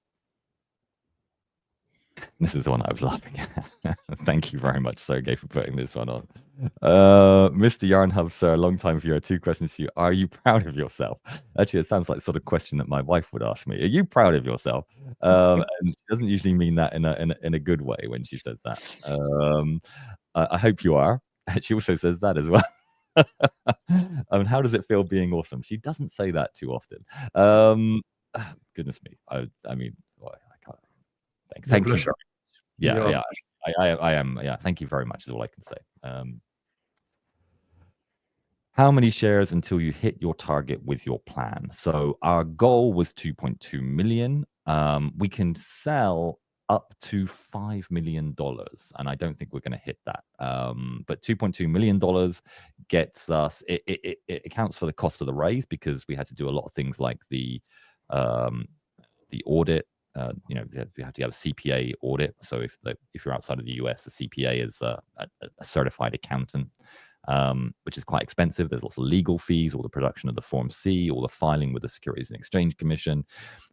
This is the one I was laughing at. Thank you very much, Sergey, for putting this one on. Mr. Yarnhub, sir, long time viewer. 2 questions to you. Are you proud of yourself? Actually, it sounds like the sort of question that my wife would ask me. Are you proud of yourself? And she doesn't usually mean that in a good way when she says that. I hope you are. She also says that as well. How does it feel being awesome? She doesn't say that too often. Goodness me. I mean, well, I can't. Thank you. Yeah. I am. Yeah. Thank you very much is all I can say. How many shares until you hit your target with your plan? So our goal was 2.2 million. We can sell up to $5 million, and I don't think we're going to hit that. But $2.2 million gets us. It accounts for the cost of the raise, because we had to do a lot of things like the audit. You know, you have to have a CPA audit. So if you're outside of the US, a CPA is a certified accountant, which is quite expensive. There's lots of legal fees, all the production of the Form C, all the filing with the Securities and Exchange Commission.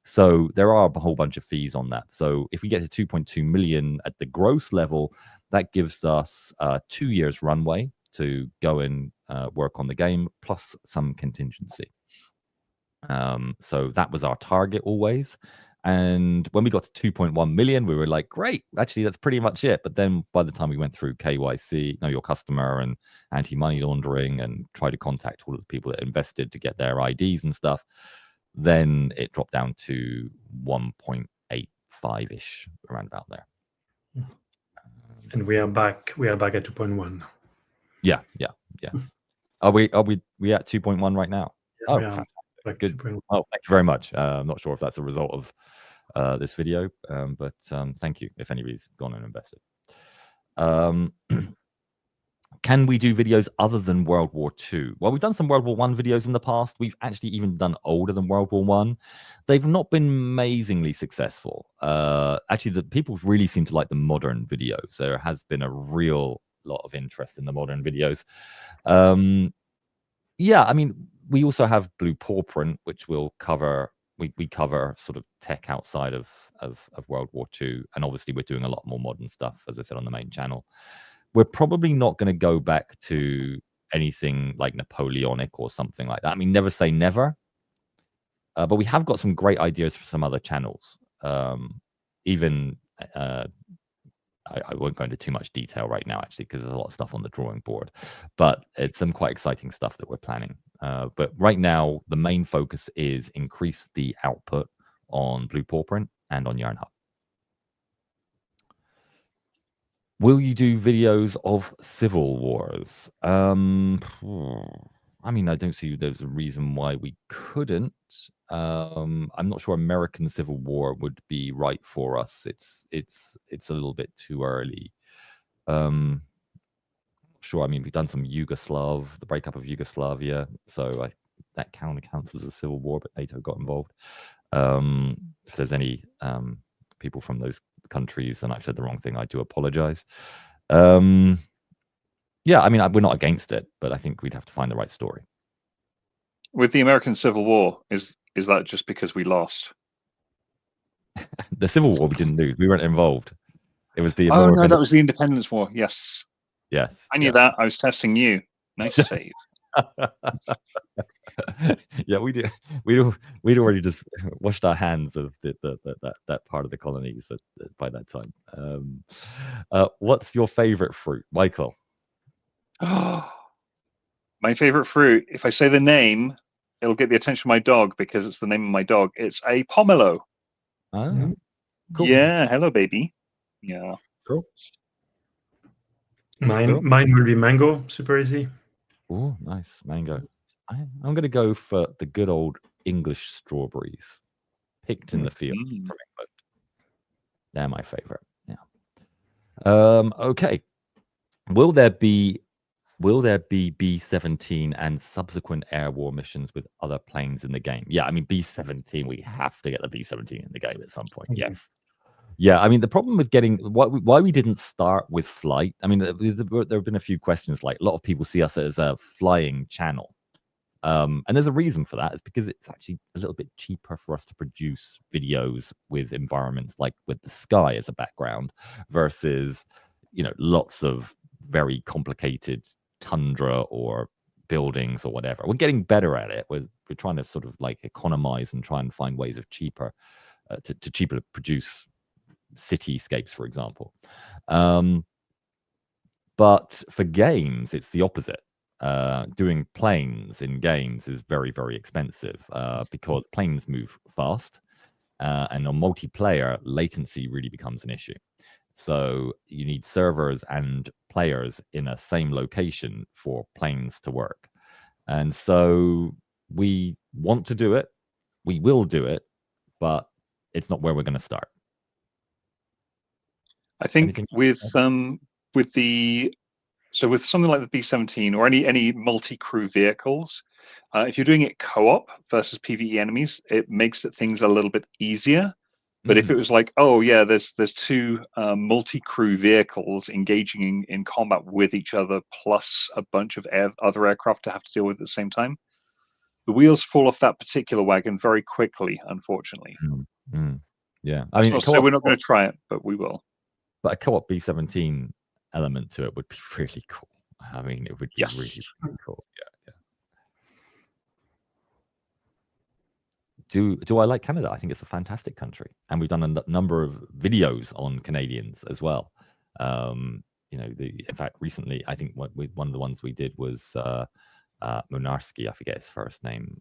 So there are a whole bunch of fees on that. So if we get to 2.2 million at the gross level, that gives us 2 years runway to go and work on the game, plus some contingency. So that was our target always. And when we got to 2.1 million, we were like, great, actually, that's pretty much it. But then by the time we went through KYC, know your customer, and anti-money laundering, and tried to contact all of the people that invested to get their IDs and stuff, then it dropped down to 1.85-ish, around about there. And we are back at 2.1. Yeah. Are we at 2.1 right now? Yeah, oh, fantastic. Good. Oh, thank you very much. I'm not sure if that's a result of this video, but thank you if anybody's gone and invested. Can we do videos other than World War II? Well, we've done some World War I videos in the past. We've actually even done older than World War I. They've not been amazingly successful. Actually, the people really seem to like the modern videos. There has been a real lot of interest in the modern videos. Yeah, I mean, we also have Blue Paw Print, which will cover. We cover sort of tech outside of World War II, and obviously we're doing a lot more modern stuff, as I said, on the main channel. We're probably not going to go back to anything like Napoleonic or something like that. I mean, never say never. But we have got some great ideas for some other channels. Even I won't go into too much detail right now, actually, because there's a lot of stuff on the drawing board. But it's some quite exciting stuff that we're planning. But right now, the main focus is increase the output on Blue Paw Print and on Yarn Hub. Will you do videos of civil wars? I mean, I don't see there's a reason why we couldn't. I'm not sure American Civil War would be right for us. It's a little bit too early. Sure, I mean, we've done some the breakup of Yugoslavia, so that counts as a civil war, but NATO got involved. If there's any people from those countries and I've said the wrong thing, I do apologize. Yeah, I mean, we're not against it, but I think we'd have to find the right story. With the American Civil War, is that just because we lost? The Civil War we didn't lose. We weren't involved. It was the American... Oh no, that was the Independence War. Yes. Yes. I knew that. I was testing you. Nice save. Yeah, we do. We'd already just washed our hands of that part of the colonies by that time. What's your favorite fruit, Michael? My favorite fruit. If I say the name, it'll get the attention of my dog because it's the name of my dog. It's a pomelo. Oh, cool. Yeah. Hello, baby. Yeah. Cool. Mine will be mango. Super easy. Oh, nice mango. I'm going to go for the good old English strawberries, picked in the field from England. They're my favorite. Yeah. Okay. Will there be B-17 and subsequent air war missions with other planes in the game? Yeah, I mean B-17. We have to get the B-17 in the game at some point. Yes. Yeah, I mean the problem with getting why we didn't start with flight. I mean there have been a few questions. Like a lot of people see us as a flying channel. And there's a reason for that. It's because it's actually a little bit cheaper for us to produce videos with environments like with the sky as a background versus, lots of very complicated tundra or buildings or whatever. We're getting better at it. We're trying to sort of like economize and try and find ways of cheaper to cheaper produce cityscapes, for example. But for games, it's the opposite. Doing planes in games is very, very expensive because planes move fast, and on multiplayer, latency really becomes an issue. So you need servers and players in a same location for planes to work. And so we want to do it, we will do it, but it's not where we're going to start. I think with something like the B-17 or any multi-crew vehicles, if you're doing it co-op versus PvE enemies, it makes things a little bit easier. But if it was like, oh yeah, there's two multi-crew vehicles engaging in combat with each other, plus a bunch of other aircraft to have to deal with at the same time, the wheels fall off that particular wagon very quickly, unfortunately. Yeah, I mean, so we're not going to try it, but we will. But a co-op B-17 element to it would be really cool. I mean, it would be really cool. Yeah. Do I like Canada? I think it's a fantastic country, and we've done a number of videos on Canadians as well. In fact, recently, I think one of the ones we did was Munarski. I forget his first name,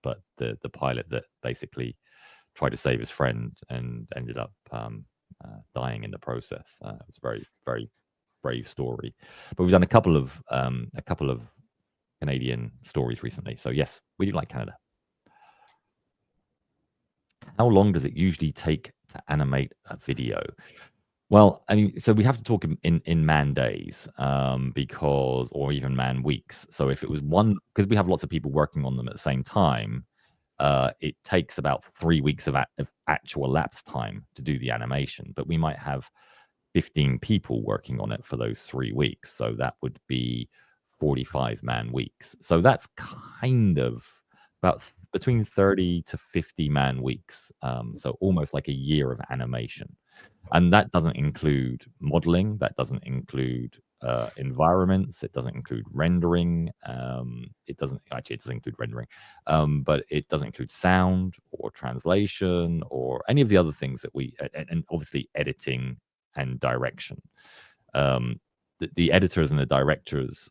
but the pilot that basically tried to save his friend and ended up dying in the process. It was a very, very brave story. But we've done a couple of Canadian stories recently. So yes, we do like Canada. How long does it usually take to animate a video? Well, I mean, so we have to talk in man days, or even man weeks. So if it was because we have lots of people working on them at the same time, it takes about 3 weeks of actual lapse time to do the animation. But we might have 15 people working on it for those 3 weeks. So that would be 45 man weeks. So that's kind of about between 30 to 50 man weeks. So almost like a year of animation. And that doesn't include modeling. That doesn't include environments. It doesn't include rendering. It doesn't include rendering, but it doesn't include sound or translation or any of the other things that and obviously editing and direction. The editors and the directors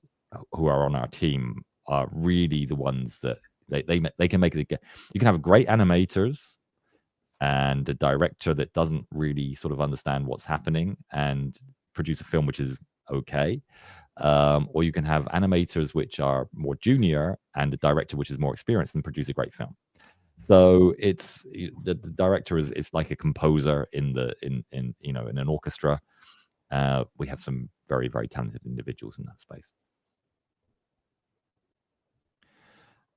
who are on our team are really the ones that they can make it. You can have great animators and a director that doesn't really sort of understand what's happening and produce a film which is okay. Or you can have animators which are more junior and a director which is more experienced and produce a great film. So it's the director is like a composer in an orchestra. We have some very, very talented individuals in that space.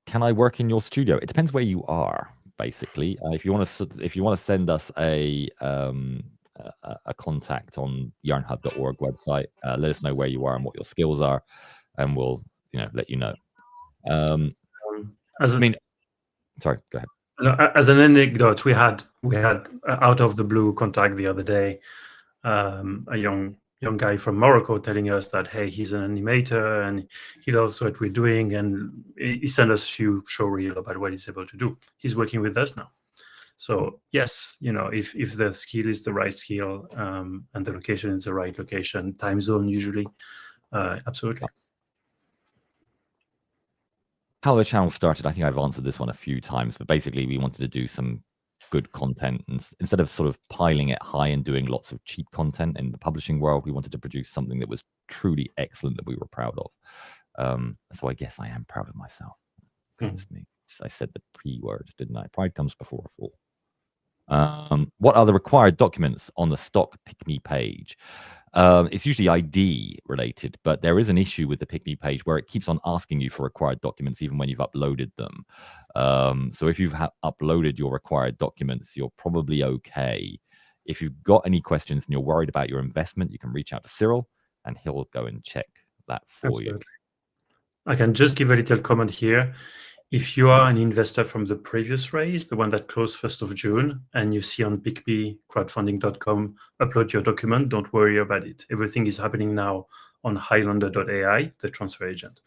Can I work in your studio? It depends where you are, basically. If you want to send us a contact on yarnhub.org website, let us know where you are and what your skills are, and we'll let you know. Sorry, go ahead. As an anecdote, we had out of the blue contact the other day, a young guy from Morocco telling us that, hey, he's an animator and he loves what we're doing, and he sent us a few show reel about what he's able to do. He's working with us now. So yes, if the skill is the right skill, and the location is the right location, time zone usually, absolutely. How the channel started, I think I've answered this one a few times, but basically we wanted to do some good content, and instead of sort of piling it high and doing lots of cheap content in the publishing world, we wanted to produce something that was truly excellent that we were proud of. So I guess I am proud of myself. Goodness me, I said the P word, didn't I? Pride comes before a fall. What are the required documents on the stock Pick.me page? It's usually ID related, but there is an issue with the Pick.me page where it keeps on asking you for required documents even when you've uploaded them. So if you've uploaded your required documents, you're probably okay. If you've got any questions and you're worried about your investment, you can reach out to Cyril and he'll go and check that for you. I can just give a little comment here. If you are an investor from the previous raise, the one that closed 1st of June, and you see on pickmecrowdfunding.com, upload your document, don't worry about it. Everything is happening now on Highlander.ai, the transfer agent.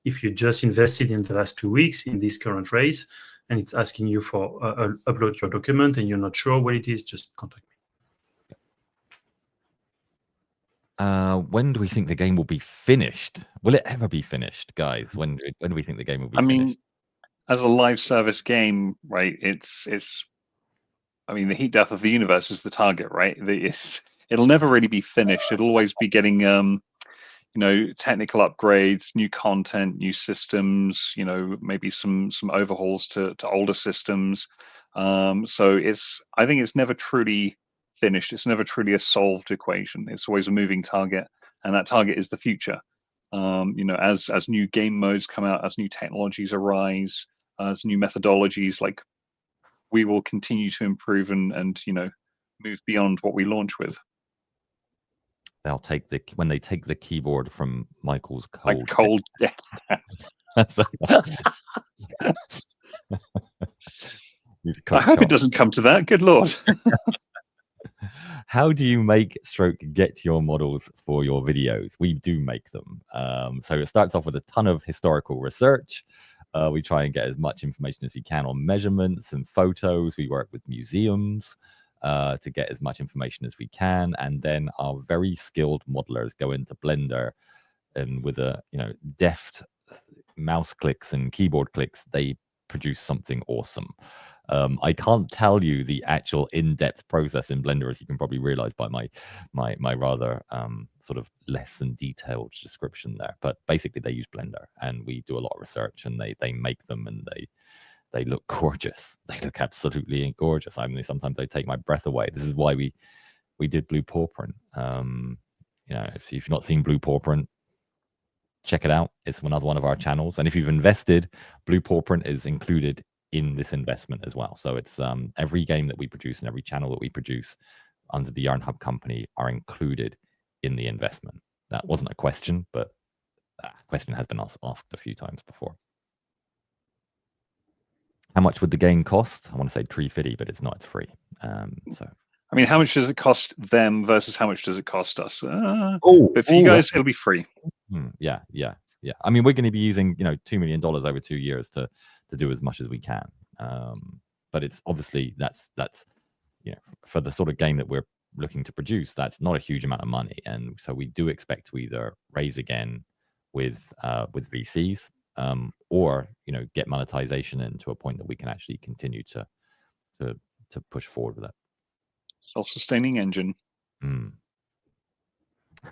If you just invested in the last 2 weeks in this current raise, and it's asking you for upload your document, and you're not sure what it is, just contact me. When do we think the game will be finished? Will it ever be finished, guys? When do we think the game will be finished? As a live service game, right? It's. I mean, the heat death of the universe is the target, right? It'll never really be finished. It'll always be getting, technical upgrades, new content, new systems. Maybe some overhauls to older systems. So I think it's never truly finished. It's never truly a solved equation. It's always a moving target, and that target is the future. As new game modes come out, as new technologies arise, as new methodologies, like we will continue to improve and move beyond what we launch with. When they take the keyboard from Michael's cold death. I hope it doesn't come to that. Good Lord. How do you get your models for your videos? We do make them. So it starts off with a ton of historical research. We try and get as much information as we can on measurements and photos. We work with museums to get as much information as we can. And then our very skilled modelers go into Blender, and with deft mouse clicks and keyboard clicks, they produce something awesome. I can't tell you the actual in-depth process in Blender, as you can probably realize by my rather sort of less than detailed description there. But basically, they use Blender, and we do a lot of research, and they make them, and they look gorgeous. They look absolutely gorgeous. I mean, sometimes they take my breath away. This is why we did Blue Paw Print. If you've not seen Blue Paw Print, check it out. It's another one of our channels. And if you've invested, Blue Paw Print is included in this investment as well. So it's every game that we produce and every channel that we produce under the Yarn Hub company are included in the investment. That wasn't a question, but that question has been asked a few times before. How much would the game cost? I want to say $350, but it's not. It's free. I mean, how much does it cost them versus how much does it cost us? But for you guys, it'll be free. Yeah. I mean, we're going to be using $2 million over 2 years to do as much as we can. But it's obviously that's for the sort of game that we're looking to produce, that's not a huge amount of money, and so we do expect to either raise again with VCs or get monetization into a point that we can actually continue to push forward with that? Self-sustaining engine.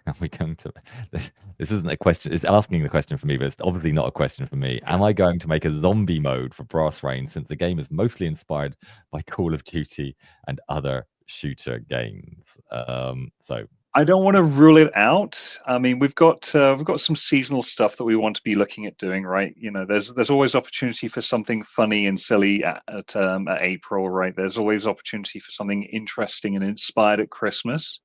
Are we going to this isn't a question, it's asking the question for me, but it's obviously not a question for me. Am I going to make a zombie mode for Brass Rain, since the game is mostly inspired by Call of Duty and other shooter games? So I don't want to rule it out. I mean, we've got some seasonal stuff that we want to be looking at doing, right? You know, there's always opportunity for something funny and silly at April, right? There's always opportunity for something interesting and inspired at Christmas.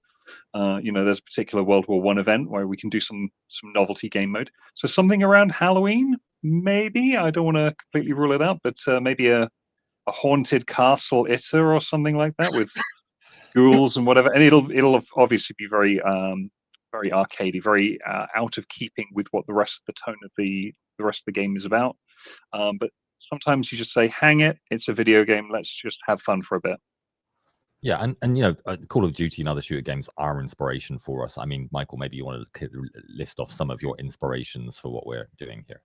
You know, there's a particular World War I event where we can do some novelty game mode. So something around Halloween, maybe. I don't want to completely rule it out, but maybe a haunted castle ITER or something like that with ghouls and whatever. And it'll obviously be very very arcadey, very out of keeping with what the rest of the tone of the rest of the game is about. But sometimes you just say, hang it, it's a video game. Let's just have fun for a bit. yeah, and you know, Call of Duty and other shooter games are inspiration for us. I mean, Michael, maybe you want to list off some of your inspirations for what we're doing here.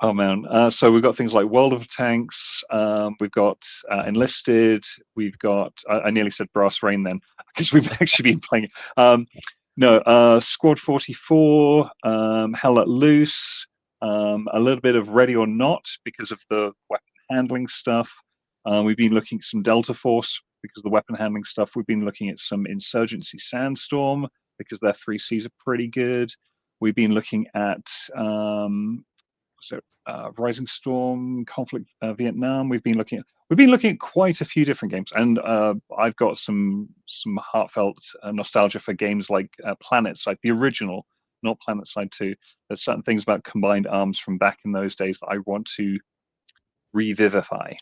Oh man, so we've got things like World of Tanks, we've got Enlisted, we've got, I nearly said Brass Rain then, because we've actually been playing Squad 44, Hell Let Loose, a little bit of Ready or Not because of the weapon handling stuff. We've been looking at some Delta Force because of the weapon handling stuff. We've been looking at some Insurgency Sandstorm because their 3Cs are pretty good. We've been looking at Rising Storm, Conflict Vietnam. We've been looking at quite a few different games, and I've got some heartfelt nostalgia for games like PlanetSide, the original, not PlanetSide 2. There's certain things about Combined Arms from back in those days that I want to revivify.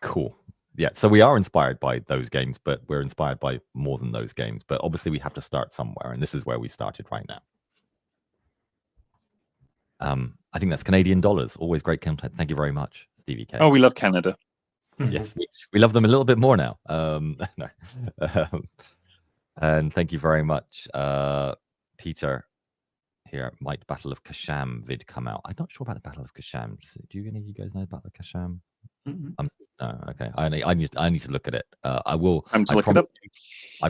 Cool. Yeah, so we are inspired by those games, but we're inspired by more than those games. But obviously, we have to start somewhere, and this is where we started right now. I think that's Canadian dollars. Always great content. Thank you very much, Stevie K. Oh, we love Canada. Yes, we love them a little bit more now. No. And thank you very much, Peter. Here, might Battle of Kasham vid come out? I'm not sure about the Battle of Kasham. Do any of you guys know about the Kasham? No, okay. I need to look at it. I will. I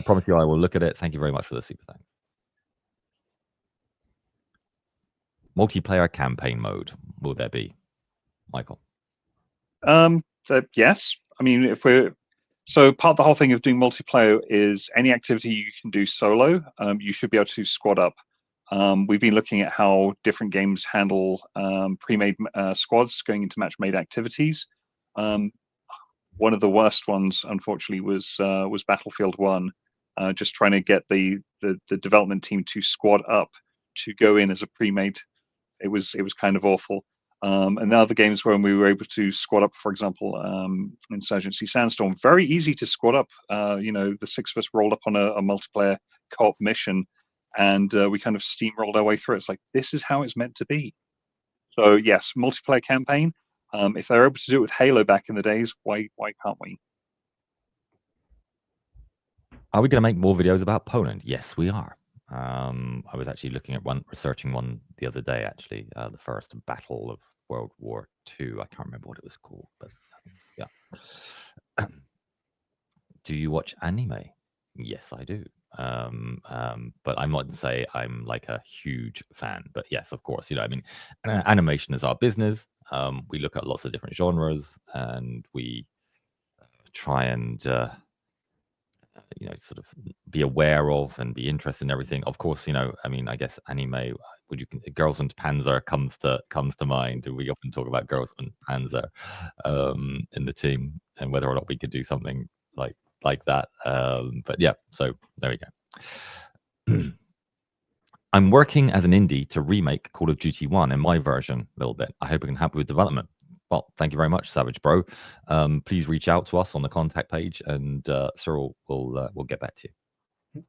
promise you, I will look at it. Thank you very much for the super thanks. Multiplayer campaign mode, will there be, Michael? Yes. I mean, so part of the whole thing of doing multiplayer is any activity you can do solo, you should be able to squad up. We've been looking at how different games handle pre-made squads going into match-made activities. One of the worst ones, unfortunately, was Battlefield 1. Just trying to get the development team to squad up to go in as a pre-made. It was kind of awful. And now the games when we were able to squad up, for example, Insurgency Sandstorm, very easy to squad up. You know, the six of us rolled up on a multiplayer co-op mission, and we kind of steamrolled our way through it. It's like, this is how it's meant to be. So yes, multiplayer campaign. If they're able to do it with Halo back in the days, why can't we? Are we going to make more videos about Poland? Yes, we are. I was actually researching one the other day, actually, the first battle of World War II. I can't remember what it was called, but yeah. Do you watch anime? Yes, I do. But I'm not to say I'm like a huge fan, but yes, of course, you know, I mean, animation is our business. We look at lots of different genres, and we try and you know, sort of be aware of and be interested in everything. Of course, you know, I mean, I guess anime, Girls und Panzer comes to mind. We often talk about Girls und Panzer in the team, and whether or not we could do something like that. But yeah, so there we go. I'm working as an indie to remake Call of Duty 1 in my version a little bit. I hope I can help you with development. Well, thank you very much, Savage Bro. Please reach out to us on the contact page, and Cyril will get back to you.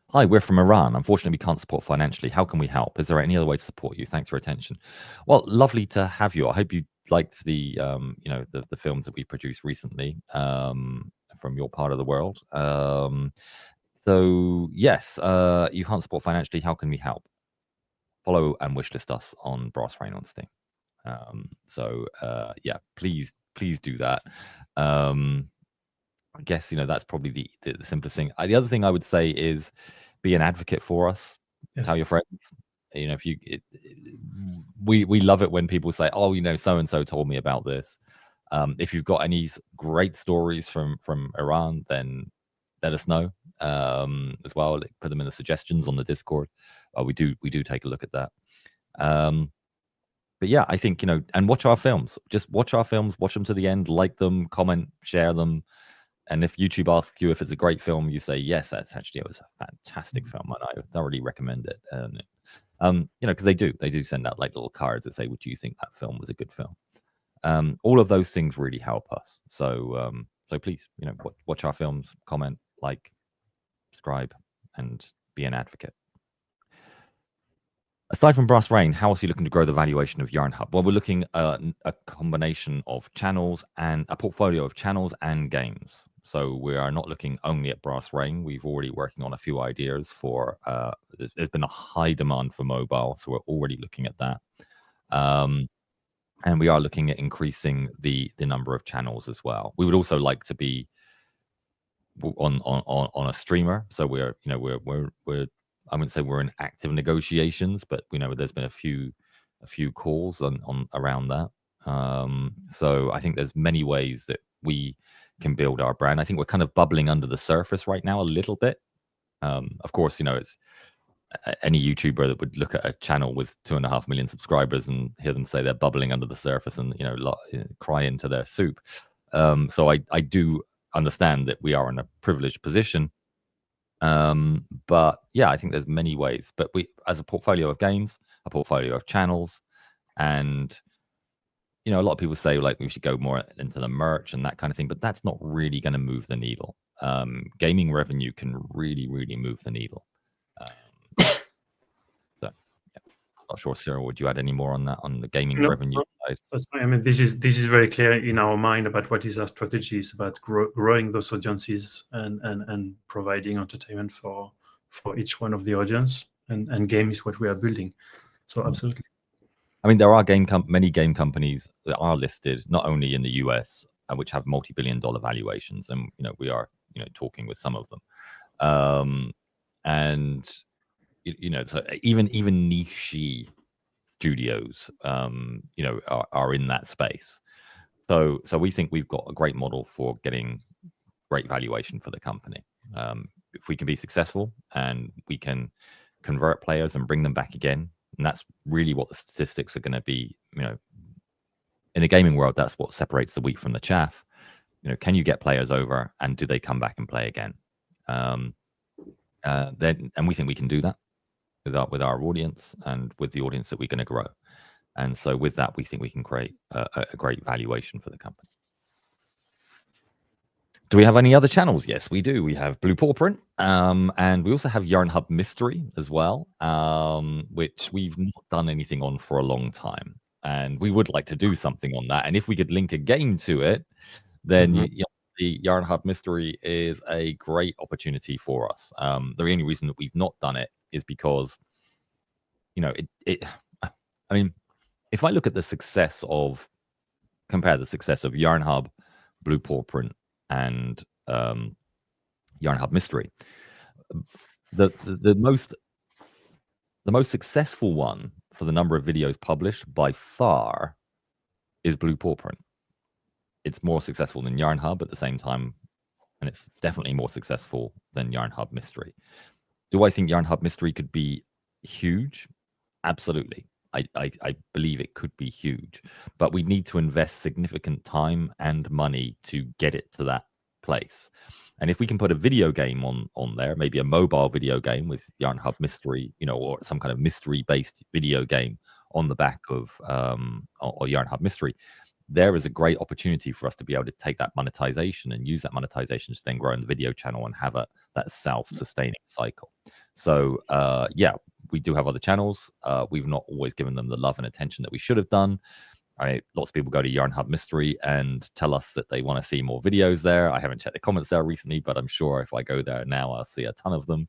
Hi, we're from Iran. Unfortunately, we can't support financially. How can we help? Is there any other way to support you? Thanks for your attention. Well, lovely to have you. I hope you liked the you know, the films that we produced recently from your part of the world. So yes, you can't support financially. How can we help? Follow and wishlist us on Brass Rain on Steam. So yeah, please please do that. I guess that's probably the simplest thing. The other thing I would say is be an advocate for us. Yes. Tell your friends. If you, we love it when people say, "Oh, so and so told me about this." If you've got any great stories from Iran, then let us know as well. Put them in the suggestions on the Discord. We do take a look at that. But yeah, I think and watch our films. Just watch our films. Watch them to the end. Like them, comment, share them. And if YouTube asks you if it's a great film, you say yes. It was a fantastic film, and I thoroughly recommend it. And because they do send out like little cards that say, "Would you think that film was a good film?" All of those things really help us. So please, watch our films, comment, like, subscribe, and be an advocate. Aside from Brass Rain, how else are you looking to grow the valuation of Yarn Hub? Well, we're looking at a combination of channels and a portfolio of channels and games. So we are not looking only at Brass Rain. We've already working on a few ideas for. There's been a high demand for mobile, so we're already looking at that. And we are looking at increasing the number of channels as well. We would also like to be on a streamer. So we're I wouldn't say we're in active negotiations, but there's been a few calls on around that. So I think there's many ways that we can build our brand. I think we're kind of bubbling under the surface right now a little bit. Of course, it's any YouTuber that would look at a channel with 2.5 million subscribers and hear them say they're bubbling under the surface and cry into their soup. So I do understand that we are in a privileged position. But yeah, I think there's many ways. But we, as a portfolio of games, a portfolio of channels, and a lot of people say like we should go more into the merch and that kind of thing, but that's not really going to move the needle. Gaming revenue can really, really move the needle. So, yeah. Not sure, Cyril, would you add any more on that, on the gaming revenue side? That's fine. I mean, this is very clear in our mind about what is our strategy. It's about growing those audiences and providing entertainment for each one of the audience. And game is what we are building. So absolutely. I mean, there are many game companies that are listed not only in the US, which have multi-billion-dollar valuations, and we are talking with some of them, and so even niche studios, are in that space. So we think we've got a great model for getting great valuation for the company. If we can be successful and we can convert players and bring them back again, and that's really what the statistics are going to be. In the gaming world, that's what separates the wheat from the chaff. Can you get players over, and do they come back and play again? And we think we can do that with our audience and with the audience that we're going to grow. And so with that, we think we can create a great valuation for the company. Do we have any other channels? Yes, we do. We have Blue Paw Print, and we also have Yarn Hub Mystery as well, which we've not done anything on for a long time. And we would like to do something on that. And if we could link a game to it, then the Yarn Hub Mystery is a great opportunity for us. The only reason that we've not done it is because, I mean, if I look at compare the success of Yarn Hub, Blue Paw Print, and Yarn Hub Mystery, the most successful one for the number of videos published by far is Blue Paw Print. It's more successful than Yarn Hub at the same time, and it's definitely more successful than Yarn Hub Mystery. Do I think Yarn Hub Mystery could be huge? Absolutely. I believe it could be huge, but we need to invest significant time and money to get it to that place. And if we can put a video game on there, maybe a mobile video game with Yarn Hub Mystery, or some kind of mystery-based video game on the back of or Yarn Hub Mystery, there is a great opportunity for us to be able to take that monetization and use that monetization to then grow in the video channel and have that self-sustaining cycle. So yeah, we do have other channels. We've not always given them the love and attention that we should have done. Lots of people go to Yarn Hub Mystery and tell us that they want to see more videos there. I haven't checked the comments there recently, but I'm sure if I go there now, I'll see a ton of them.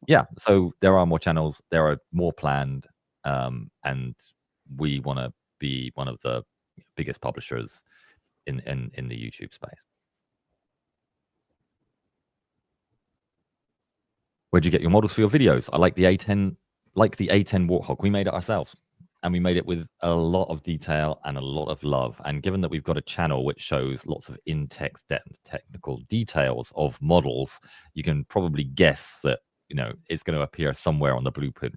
Yeah, so there are more channels. There are more planned, and we want to be one of the biggest publishers in the YouTube space. Where'd you get your models for your videos? I like the A10, Warthog. We made it ourselves, and we made it with a lot of detail and a lot of love. And given that we've got a channel which shows lots of in-text technical details of models, you can probably guess that it's going to appear somewhere on the Blueprint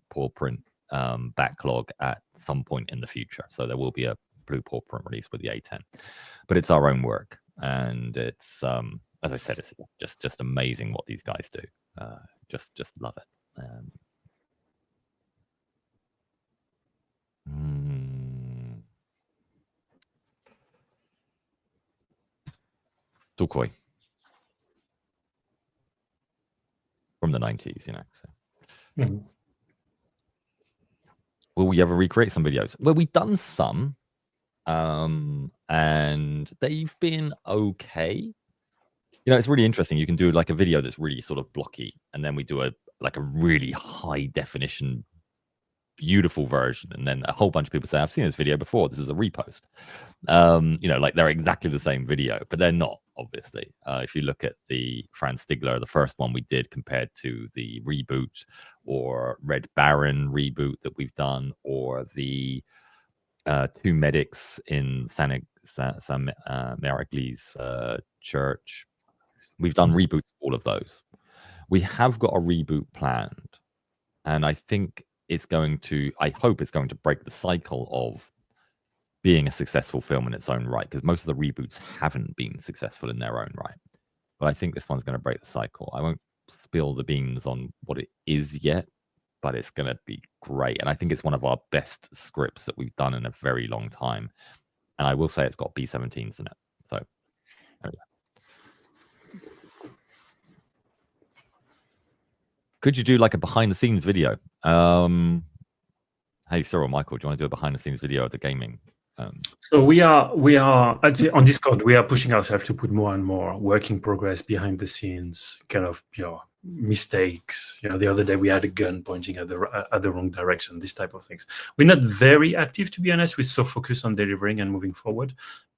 backlog at some point in the future. So there will be a Blue Paw Print release with the A10, but it's our own work, and it's as I said, it's just amazing what these guys do. Just love it. Tukoi from the 90s, So. Will we ever recreate some videos? Well, we've done some, and they've been okay. It's really interesting. You can do like a video that's really sort of blocky, and then we do a really high definition, beautiful version, and then a whole bunch of people say, I've seen this video before, this is a repost. Like they're exactly the same video, but they're not, obviously. If you look at the Franz Stigler, the first one we did compared to the reboot or Red Baron reboot that we've done, or the two medics in San Mariglis church, we've done reboots, all of those. We have got a reboot planned, and I think I hope it's going to break the cycle of being a successful film in its own right, because most of the reboots haven't been successful in their own right. But I think this one's going to break the cycle. I won't spill the beans on what it is yet, but it's going to be great. And I think it's one of our best scripts that we've done in a very long time. And I will say it's got B-17s in it. So, there we go. Could you do like a behind-the-scenes video? Hey, Cyril, Michael, do you want to do a behind-the-scenes video of the gaming? So we are on Discord. We are pushing ourselves to put more and more work in progress behind the scenes, kind of mistakes. The other day we had a gun pointing at the wrong direction. This type of things. We're not very active, to be honest. We're so focused on delivering and moving forward.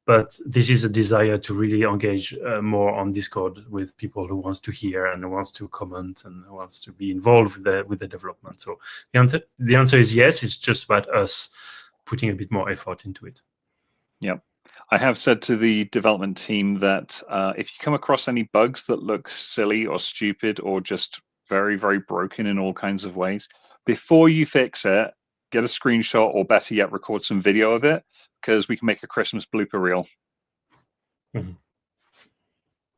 But this is a desire to really engage more on Discord with people who wants to hear and who wants to comment and who wants to be involved with the development. So the answer is yes. It's just about us putting a bit more effort into it. Yeah. I have said to the development team that if you come across any bugs that look silly or stupid or just very, very broken in all kinds of ways, before you fix it, get a screenshot, or better yet, record some video of it, because we can make a Christmas blooper reel. Mm-hmm.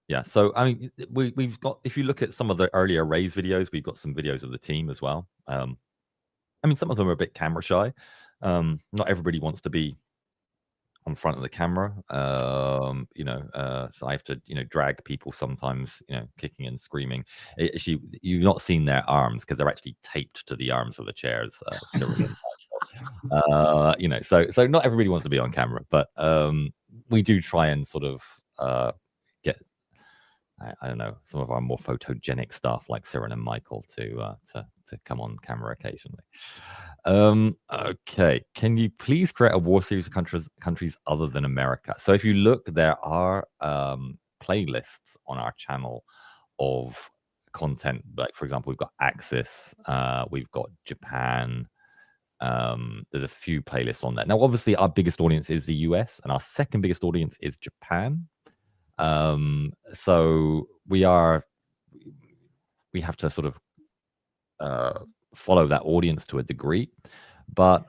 Yeah, so I mean, we've got, if you look at some of the earlier Raise videos, we've got some videos of the team as well. I mean, some of them are a bit camera shy. Not everybody wants to be on front of the camera, so I have to, drag people sometimes, kicking and screaming. Actually, you've not seen their arms because they're actually taped to the arms of the chairs. So not everybody wants to be on camera, but we do try and sort of get, I don't know, some of our more photogenic staff like Cyril and Michael to come on camera occasionally. Okay, can you please create a war series of countries other than America? So if you look, there are playlists on our channel of content. Like, for example, we've got Axis, we've got Japan. There's a few playlists on there. Now, obviously, our biggest audience is the US, and our second biggest audience is Japan. So we have to sort of follow that audience to a degree, but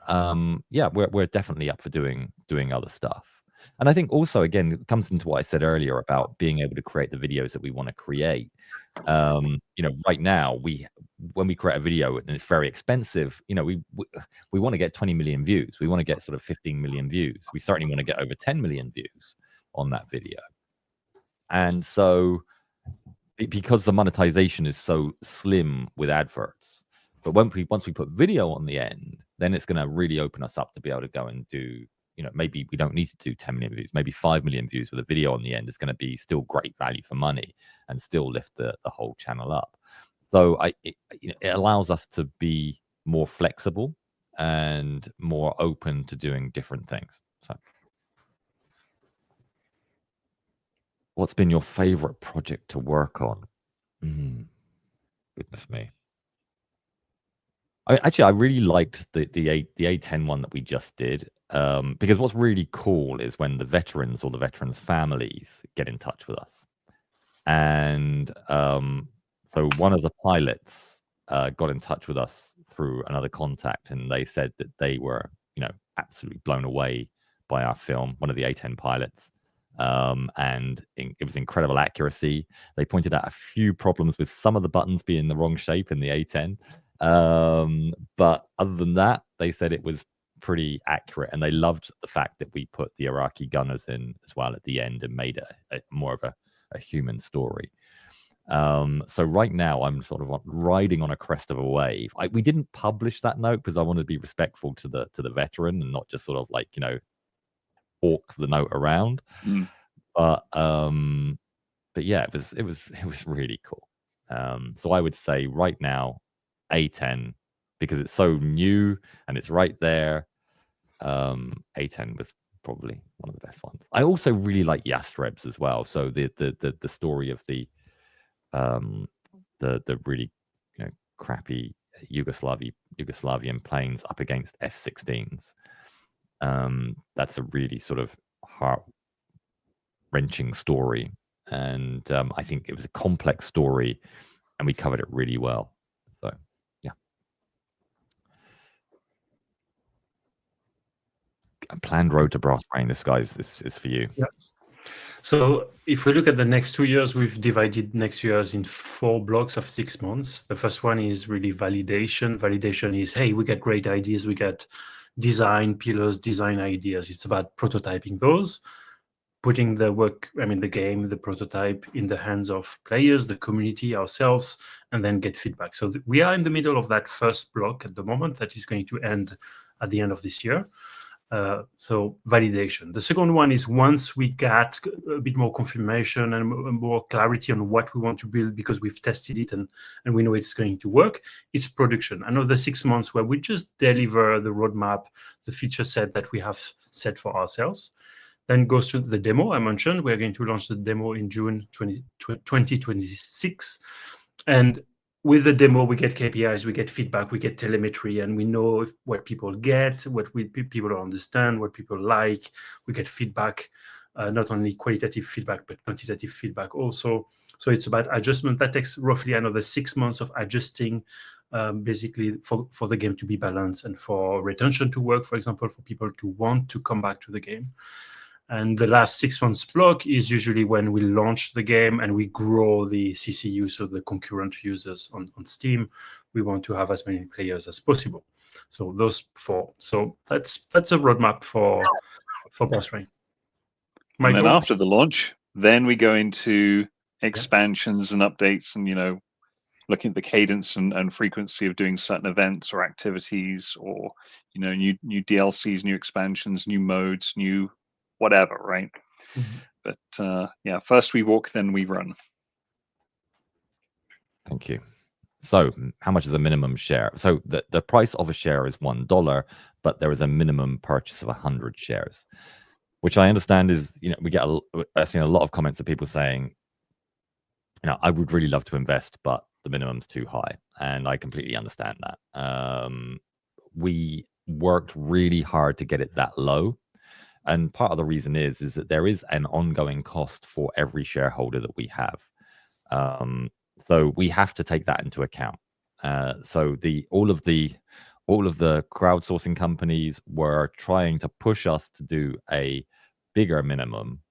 yeah, we're definitely up for doing other stuff. And I think also, again, it comes into what I said earlier about being able to create the videos that we want to create. Right now, when we create a video and it's very expensive, we want to get 20 million views. We want to get sort of 15 million views. We certainly want to get over 10 million views on that video. And so, because the monetization is so slim with adverts, but once we put video on the end, then it's going to really open us up to be able to go and do, maybe we don't need to do 10 million views, maybe 5 million views with a video on the end is going to be still great value for money and still lift the whole channel up. So it allows us to be more flexible and more open to doing different things. So. What's been your favorite project to work on? Goodness me. I really liked the A10 one that we just did, because what's really cool is when the veterans or the veterans' families get in touch with us. And so one of the pilots got in touch with us through another contact, and they said that they were, absolutely blown away by our film, one of the A10 pilots. And it was incredible accuracy. They pointed out a few problems with some of the buttons being the wrong shape in the A10. But other than that, they said it was pretty accurate, and they loved the fact that we put the Iraqi gunners in as well at the end and made it more of a human story. So right now I'm sort of riding on a crest of a wave. We didn't publish that note because I wanted to be respectful to the veteran and not just sort of like, hawk the note around. But yeah, it was really cool. So I would say right now A10, because it's so new and it's right there. A10 was probably one of the best ones. I also really like Yastrebs as well. So the story of the really crappy Yugoslavian planes up against F-16s. That's a really sort of heart-wrenching story, and I think it was a complex story, and we covered it really well. So yeah, a planned road to brass brain. This guy's is for you. Yeah. So if we look at the next 2 years, we've divided next years in 4 blocks of 6 months. The first one is really validation. Validation is, hey, we get great ideas, we get design pillars, design ideas. It's about prototyping those, putting the game, the prototype in the hands of players, the community, ourselves, and then get feedback. So we are in the middle of that first block at the moment that is going to end at the end of this year. So validation. The second one is once we get a bit more confirmation and more clarity on what we want to build because we've tested it and we know it's going to work, it's production. Another 6 months where we just deliver the roadmap, the feature set that we have set for ourselves. Then goes to the demo I mentioned. We're going to launch the demo in June 2026. And with the demo, we get KPIs, we get feedback, we get telemetry, and we know what people get, what people understand, what people like. We get feedback, not only qualitative feedback, but quantitative feedback also. So it's about adjustment. That takes roughly another 6 months of adjusting, basically for the game to be balanced and for retention to work, for example, for people to want to come back to the game. And the last 6 months block is usually when we launch the game and we grow the CCU, so the concurrent users on Steam. We want to have as many players as possible. So those 4. So that's a roadmap for Brass Brain. And then after the launch, then we go into expansions and updates and, looking at the cadence and frequency of doing certain events or activities or, new DLCs, new expansions, new modes, new whatever, right? But first we walk, then we run. Thank you. So how much is a minimum share? So the price of a share is $1, but there is a minimum purchase of 100 shares, which I understand is, I've seen a lot of comments of people saying, I would really love to invest, but the minimum's too high. And I completely understand that. We worked really hard to get it that low. And part of the reason is that there is an ongoing cost for every shareholder that we have. So we have to take that into account. So all of the crowdsourcing companies were trying to push us to do a bigger minimum,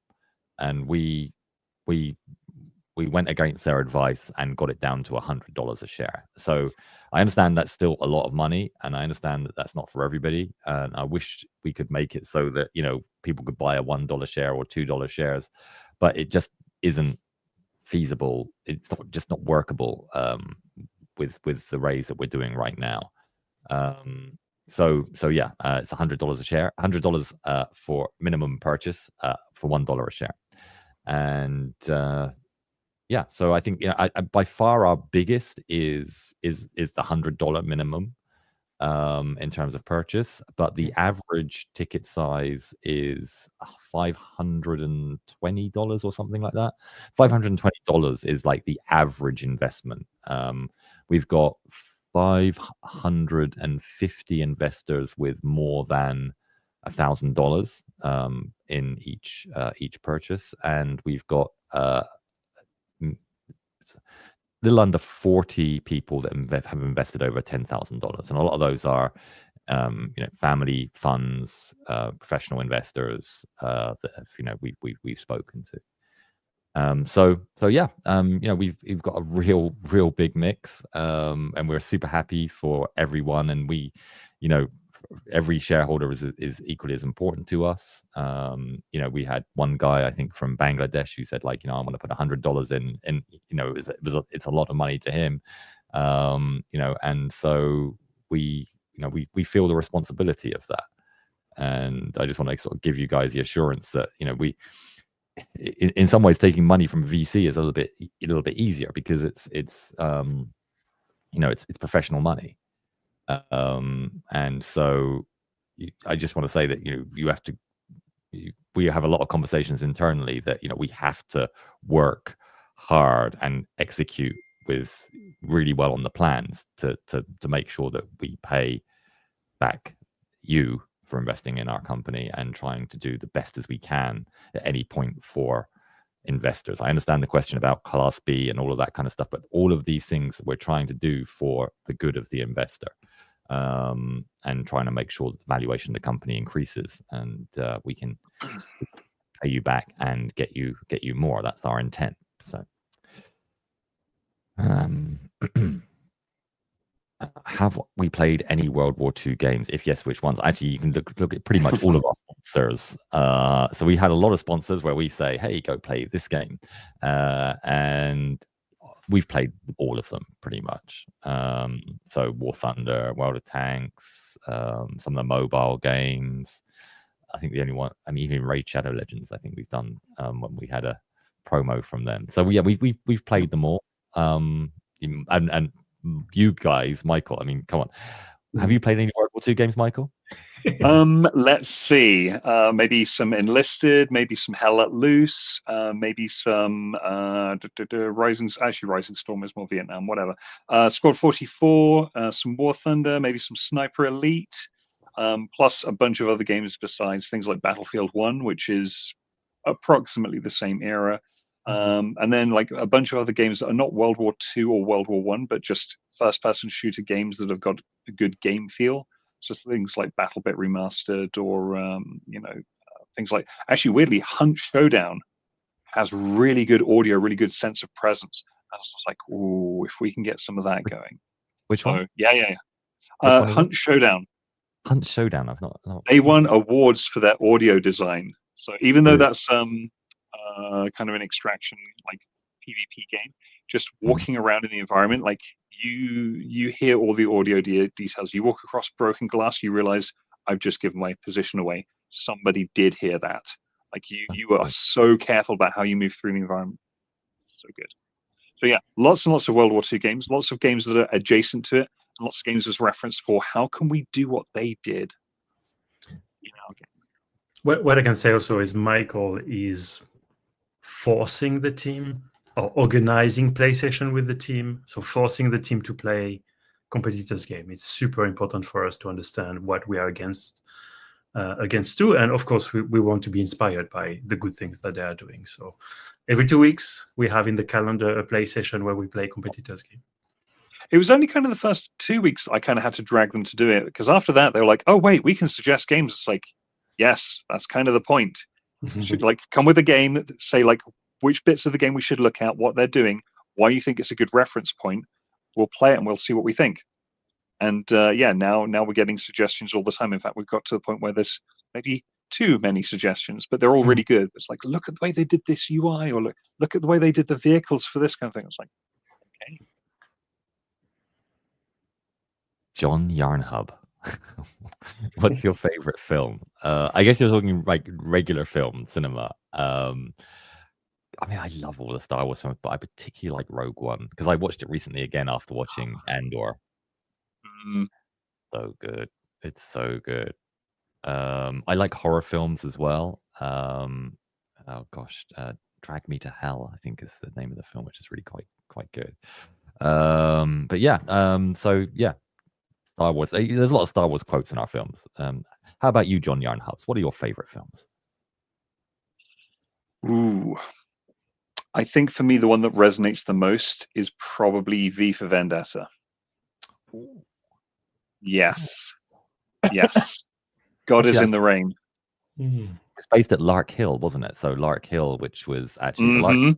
and we went against their advice and got it down to $100 a share. So I understand that's still a lot of money, and I understand that that's not for everybody. And I wish we could make it so that people could buy a $1 share or $2 shares, but it just isn't feasible. It's just not workable with the raise that we're doing right now. So yeah, it's $100 a share, $100 for minimum purchase for $1 a share, and yeah. So I think I by far our biggest is the $100 minimum. in terms of purchase, but the average ticket size is $520 or something like that. $520 is like the average investment. We've got 550 investors with more than $1,000 in each purchase, and we've got a little under 40 people that have invested over $10,000, and a lot of those are family funds, professional investors that have, we've spoken to. So yeah, we've got a real big mix, and we're super happy for everyone, and every shareholder is equally as important to us. We had one guy, I think, from Bangladesh who said, like, I want to put $100 in, and it's a lot of money to him. And so we feel the responsibility of that. And I just want to sort of give you guys the assurance that, in some ways, taking money from VC is a little bit easier because it's professional money. And so I just want to say that, we have a lot of conversations internally that, we have to work hard and execute with really well on the plans to make sure that we pay back you for investing in our company and trying to do the best as we can at any point for investors. I understand the question about Class B and all of that kind of stuff, but all of these things we're trying to do for the good of the investor, and trying to make sure the valuation of the company increases, and we can pay you back and get you more. That's our intent. So have we played any World War II games? If yes, which ones? Actually, you can look at pretty much all of our sponsors. So we had a lot of sponsors where we say, hey, go play this game. And we've played all of them pretty much. So War Thunder, World of Tanks, some of the mobile games. I think the only one, even Raid Shadow Legends, I think we've done when we had a promo from them. So we've played them all. And you guys, Michael, come on. Have you played any World War II games, Michael? Let's see. Maybe some Enlisted, maybe some Hell Let Loose, maybe some Rising Storm is more Vietnam, whatever. Squad 44, some War Thunder, maybe some Sniper Elite, plus a bunch of other games besides, things like Battlefield 1, which is approximately the same era. And then like a bunch of other games that are not World War II or World War I, but just first-person shooter games that have got a good game feel. So things like BattleBit Remastered, or things like, actually, weirdly, Hunt Showdown has really good audio, really good sense of presence. I was just like, ooh, if we can get some of that going. Which one? Yeah. Hunt Showdown. Hunt Showdown. I've not. They won awards for their audio design. So even though that's kind of an extraction like PvP game, just walking around in the environment, like you hear all the audio details. You walk across broken glass, you realize I've just given my position away. Somebody did hear that. Like you are so careful about how you move through the environment. So good. So yeah, lots and lots of World War II games, lots of games that are adjacent to it, and lots of games as reference for how can we do what they did. What I can say also is Michael is forcing the team or organizing play session with the team. So forcing the team to play competitors game. It's super important for us to understand what we are against too. And of course, we want to be inspired by the good things that they are doing. So every 2 weeks, we have in the calendar a play session where we play competitors game. It was only kind of the first 2 weeks I kind of had to drag them to do it, because after that, they were like, oh, wait, we can suggest games. It's like, yes, that's kind of the point. You should like come with a game, say like which bits of the game we should look at, what they're doing, why you think it's a good reference point. We'll play it and we'll see what we think. And now we're getting suggestions all the time. In fact, we've got to the point where there's maybe too many suggestions, but they're all really good. It's like, look at the way they did this UI, or look at the way they did the vehicles for this kind of thing. It's like, okay. John Yarnhub. What's your favorite film? I guess you're talking like regular film cinema. I love all the Star Wars films, but I particularly like Rogue One because I watched it recently again after watching Andor. so good. It's so good. I like horror films as well. Oh gosh, Drag Me to Hell, I think is the name of the film, which is really quite good. But yeah, so yeah, Star Wars. There's a lot of Star Wars quotes in our films. How about you, John Yarnhubs? What are your favorite films? Ooh, I think for me the one that resonates the most is probably V for Vendetta. Ooh. Yes, yes. God Actually, is in the rain. It's based at Lark Hill, wasn't it? So Lark Hill, which was actually the Lark Mm-hmm.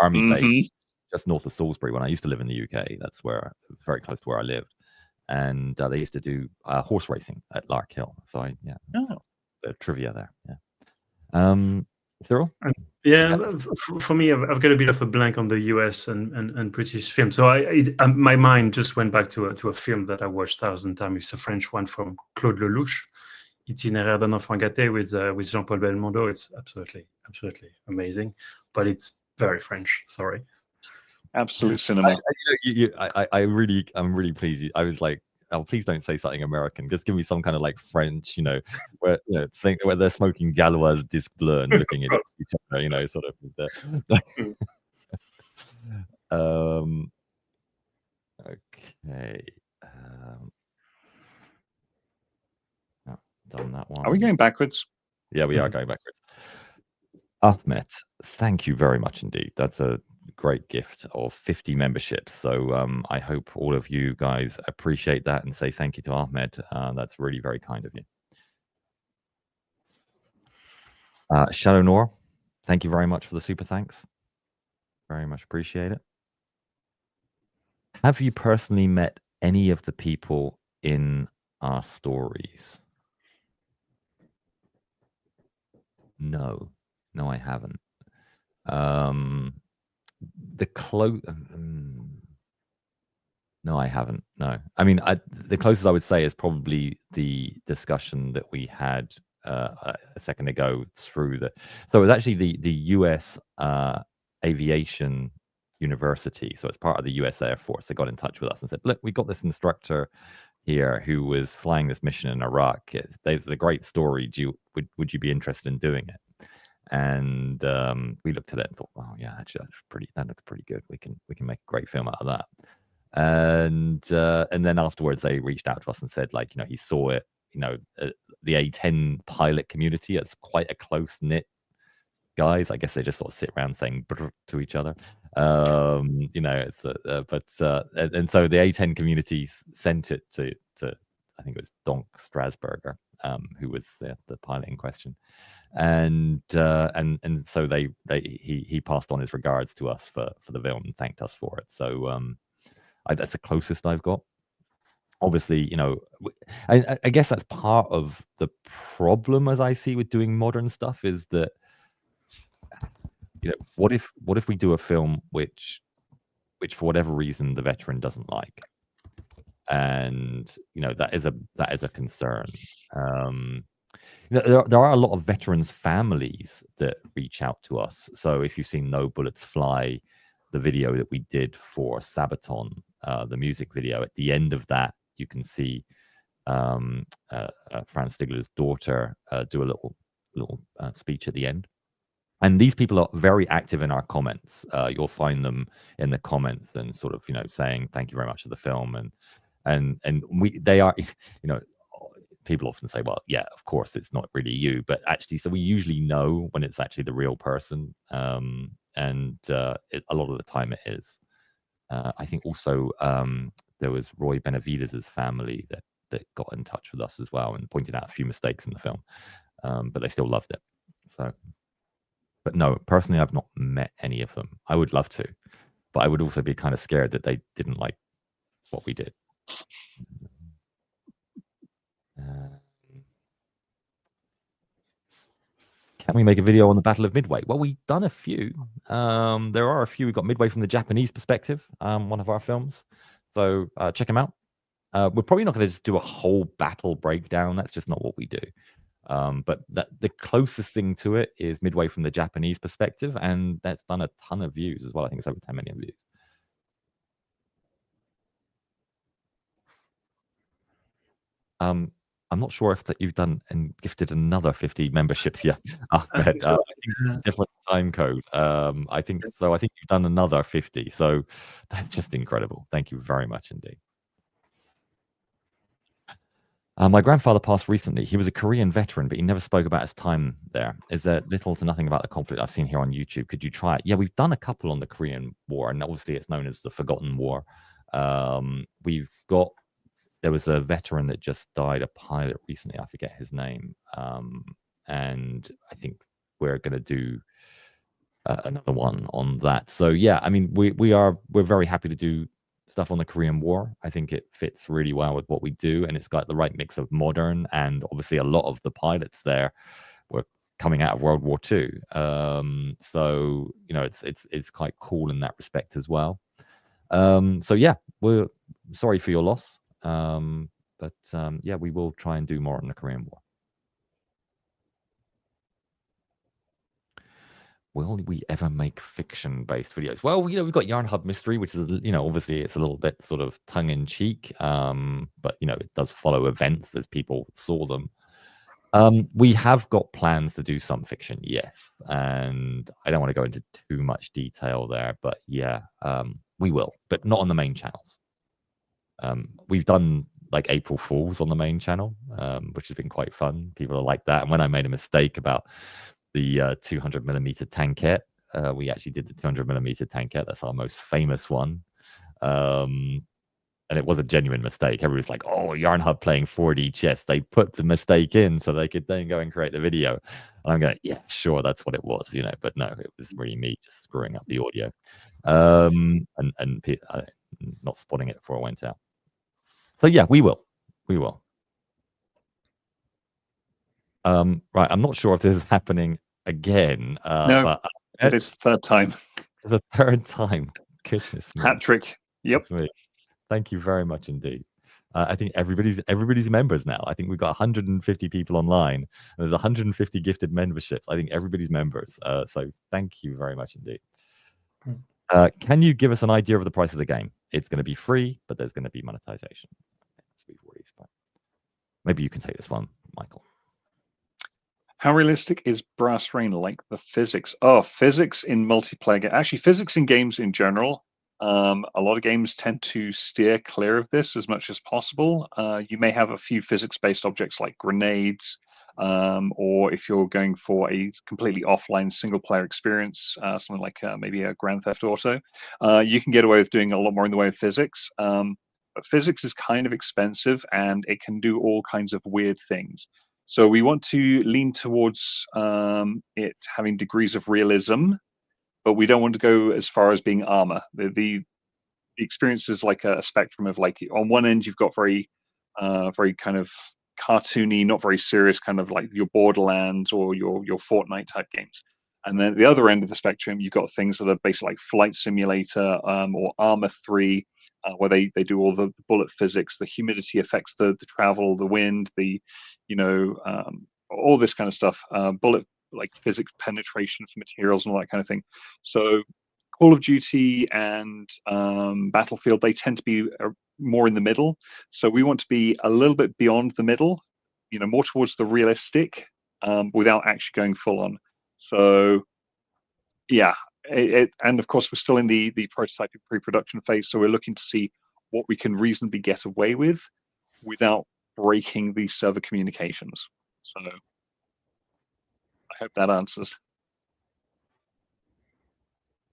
Army Mm-hmm. base just north of Salisbury when I used to live in the UK. That's where, very close to where I lived. And they used to do horse racing at Lark Hill. So Oh. the trivia there. Yeah. Cyril? Yeah, for me, I've got a bit of a blank on the US and British film. So my mind just went back to a film that I watched 1,000 times. It's a French one from Claude Lelouch, Itinéraire d'un enfant gâté with Jean-Paul Belmondo. It's absolutely amazing, but it's very French. Sorry. Absolute cinema. I'm really pleased. I was like, oh, please don't say something American. Just give me some kind of like French, where where they're smoking Galois disc bleu and looking at each other, sort of. Okay. Done that one. Are we going backwards? Yeah, we are going backwards. Ahmet, thank you very much indeed. That's a great gift of 50 memberships. So I hope all of you guys appreciate that and say thank you to Ahmed. That's really very kind of you. Shadow Noor, thank you very much for the super thanks. Very much appreciate it. Have you personally met any of the people in our stories? No, I haven't. No, I haven't. No, I mean, the closest I would say is probably the discussion that we had a second ago through so it was actually the U.S. Aviation University. So it's part of the U.S. Air Force. They got in touch with us and said, "Look, we got this instructor here who was flying this mission in Iraq. There's a great story. Would you be interested in doing it?" And we looked at it and thought, "Oh yeah, actually that looks pretty good. We can make a great film out of that." And then afterwards they reached out to us and said, like, he saw it, the A10 pilot community. It's quite a close knit guys. I guess they just sort of sit around saying brr to each other. It's and so the A10 community sent it to I think it was Donk Strasburger, who was the pilot in question. And so he passed on his regards to us for the film and thanked us for it. So that's the closest I've got. Obviously, I guess that's part of the problem as I see with doing modern stuff is that, what if we do a film which for whatever reason the veteran doesn't like, and that is a concern. There are a lot of veterans' families that reach out to us. So if you've seen No Bullets Fly, the video that we did for Sabaton, the music video, at the end of that, you can see Franz Stigler's daughter do a little speech at the end. And these people are very active in our comments. You'll find them in the comments and sort of, saying thank you very much for the film, and they are, people often say, well, yeah, of course it's not really you, but actually, so we usually know when it's actually the real person, and a lot of the time it is. I think also there was Roy Benavidez's family that got in touch with us as well and pointed out a few mistakes in the film, but they still loved it. So, but no, personally, I've not met any of them. I would love to, but I would also be kind of scared that they didn't like what we did. Can we make a video on the Battle of Midway? Well, we've done a few. There are a few. We've got Midway from the Japanese perspective, one of our films. So check them out. We're probably not going to just do a whole battle breakdown. That's just not what we do. But the closest thing to it is Midway from the Japanese perspective, and that's done a ton of views as well. I think it's over 10 million views. I'm not sure if that you've done and gifted another 50 memberships yet. I think so. I think different time code. I think so. I think you've done another 50. So that's just incredible. Thank you very much indeed. My grandfather passed recently. He was a Korean veteran, but he never spoke about his time there. Is there little to nothing about the conflict I've seen here on YouTube? Could you try it? Yeah, we've done a couple on the Korean War, and obviously it's known as the Forgotten War. We've got, there was a veteran that just died, a pilot recently. I forget his name. And I think we're going to do another one on that. So yeah, I mean, we're very happy to do stuff on the Korean War. I think it fits really well with what we do, and it's got the right mix of modern, and obviously a lot of the pilots there were coming out of World War II. So you know, it's quite cool in that respect as well. So yeah, we're sorry for your loss, but yeah, we will try and do more on the Korean War. Will we ever make fiction-based videos? Well, you know, we've got Yarn Hub Mystery, which is, you know, obviously it's a little bit sort of tongue-in-cheek, but, you know, it does follow events as people saw them. We have got plans to do some fiction, yes, and I don't want to go into too much detail there, but yeah, we will, but not on the main channels. We've done like April Fools on the main channel, which has been quite fun. People are like that, and when I made a mistake about the 200mm tankette. We actually did the 200mm tankette. That's our most famous one. And it was a genuine mistake. Everybody's like, oh, Yarn Hub playing 4D chess. They put the mistake in so they could then go and create the video. And I'm going, yeah, sure, that's what it was, you know. But no, it was really me just screwing up the audio. And not spotting it before it went out. So yeah, we will. We will. Right, I'm not sure if this is happening again. No, but it is the third time. The third time. Goodness me. Hat trick. Yep. Me. Thank you very much indeed. I think everybody's members now. I think we've got 150 people online, and there's 150 gifted memberships. I think everybody's members. So thank you very much indeed. Can you give us an idea of the price of the game? It's going to be free, but there's going to be monetization. Maybe you can take this one, Michael. How realistic is Brass Rain like the physics? Oh, physics in multiplayer. Actually, physics in games in general. A lot of games tend to steer clear of this as much as possible. You may have a few physics-based objects like grenades, or if you're going for a completely offline single-player experience, something like maybe a Grand Theft Auto, you can get away with doing a lot more in the way of physics. But physics is kind of expensive, and it can do all kinds of weird things. So we want to lean towards it having degrees of realism, but we don't want to go as far as being armor. The experience is like a spectrum of, like, on one end you've got very kind of cartoony, not very serious, kind of like your Borderlands or your Fortnite type games. And then at the other end of the spectrum, you've got things that are basically like Flight Simulator or Armor 3, where they do all the bullet physics, the humidity affects the travel, the wind, all this kind of stuff, bullet like physics penetration for materials and all that kind of thing. So Call of Duty and Battlefield, they tend to be more in the middle. So we want to be a little bit beyond the middle, more towards the realistic, without actually going full on. So yeah, and of course we're still in the prototyping pre-production phase, so we're looking to see what we can reasonably get away with without breaking the server communications. So I hope that answers.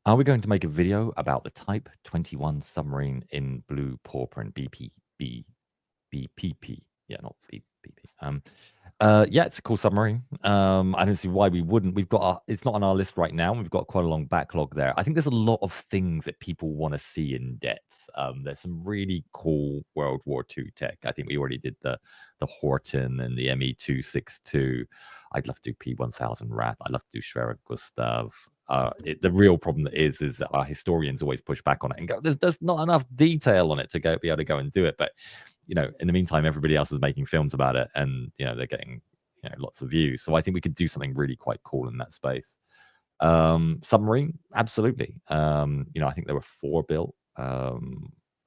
Are we going to make a video about the Type 21 submarine in Blue Pauper BPP? Yeah, not BPP. Yeah, it's a cool submarine. I don't see why we wouldn't. It's not on our list right now. We've got quite a long backlog there. I think there's a lot of things that people want to see in depth. There's some really cool World War II tech. I think we already did the Horton and the ME262. I'd love to do P1000 Rat. I'd love to do Schwerer Gustav. The real problem is that our historians always push back on it and go, there's not enough detail on it to be able to go and do it. But in the meantime, everybody else is making films about it, and they're getting lots of views. So I think we could do something really quite cool in that space. Submarine, absolutely. I think there were 4 built.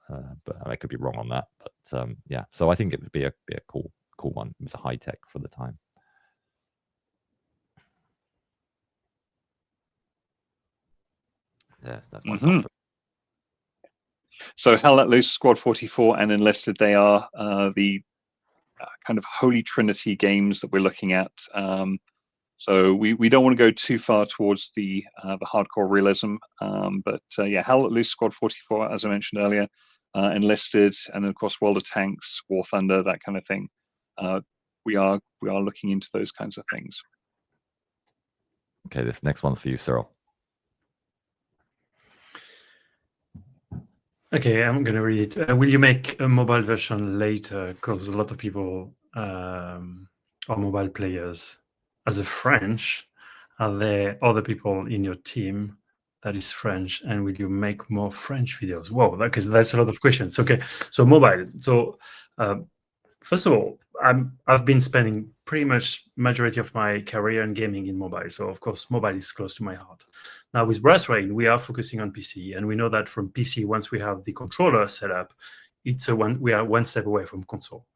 but I could be wrong on that. But yeah, so I think it would be a cool one. It was a high tech for the time. Yes, that's my top. So Hell Let Loose, Squad 44, and Enlisted, they are the kind of holy trinity games that we're looking at. So we don't want to go too far towards the hardcore realism, but yeah, Hell Let Loose, Squad 44, as I mentioned earlier, Enlisted, and then of course World of Tanks, War Thunder, that kind of thing. We are looking into those kinds of things. Okay, this next one's for you, Cyril. Okay, I'm going to read it. Will you make a mobile version later? Because a lot of people are mobile players. As a French, are there other people in your team that is French? And will you make more French videos? Whoa, because that's a lot of questions. Okay, so mobile. So first of all, I've been spending pretty much majority of my career in gaming in mobile. So of course, mobile is close to my heart. Now with Brass Rain, we are focusing on PC, and we know that from PC, once we have the controller set up, we are one step away from console.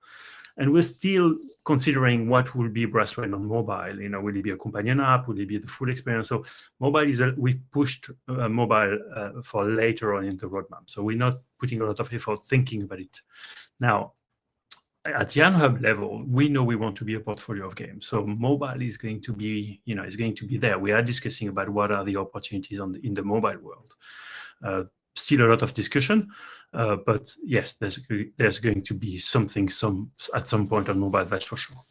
And we're still considering what will be Brass Rain on mobile. Will it be a companion app? Will it be the full experience? So mobile we've pushed mobile for later on in the roadmap. So we're not putting a lot of effort thinking about it. Now, at the Hub level, we know we want to be a portfolio of games. So mobile is going to be, is going to be there. We are discussing about what are the opportunities in the mobile world. Still a lot of discussion, but yes, there's going to be something at some point on mobile, that's for sure.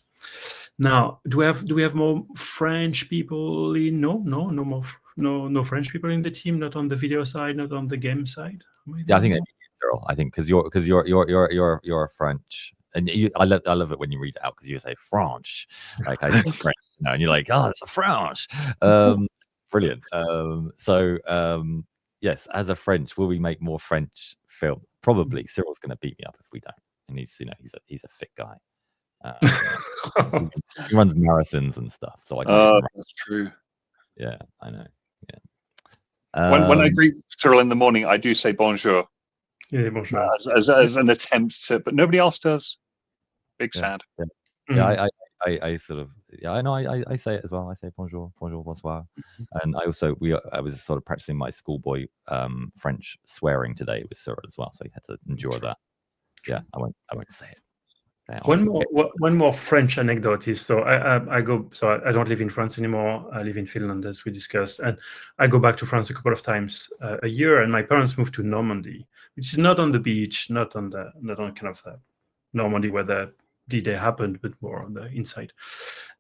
Now, do we have more French people in? No French people in the team, not on the video side, not on the game side. Maybe yeah, I think Cyril. I think because you're French. And I love it when you read it out because you say French, like I say French, and you're like, oh, it's a French. Brilliant. Yes, as a French, will we make more French film? Probably. Cyril's going to beat me up if we don't, and he's a fit guy. He runs marathons and stuff, so I can. That's true. Yeah, I know. Yeah. When I greet Cyril in the morning, I do say bonjour. Yeah, bonjour. As an attempt to, but nobody else does. Big sad. Yeah, I sort of, I know I say it as well. I say bonjour, bonsoir, and I was sort of practicing my schoolboy French swearing today with Cyril as well, so he had to endure that. Yeah, I won't say it. One more French anecdote is, so I don't live in France anymore. I live in Finland, as we discussed, and I go back to France a couple of times a year. And my parents moved to Normandy, which is not on the beach, not on kind of Normandy where the D-Day happened, but more on the inside.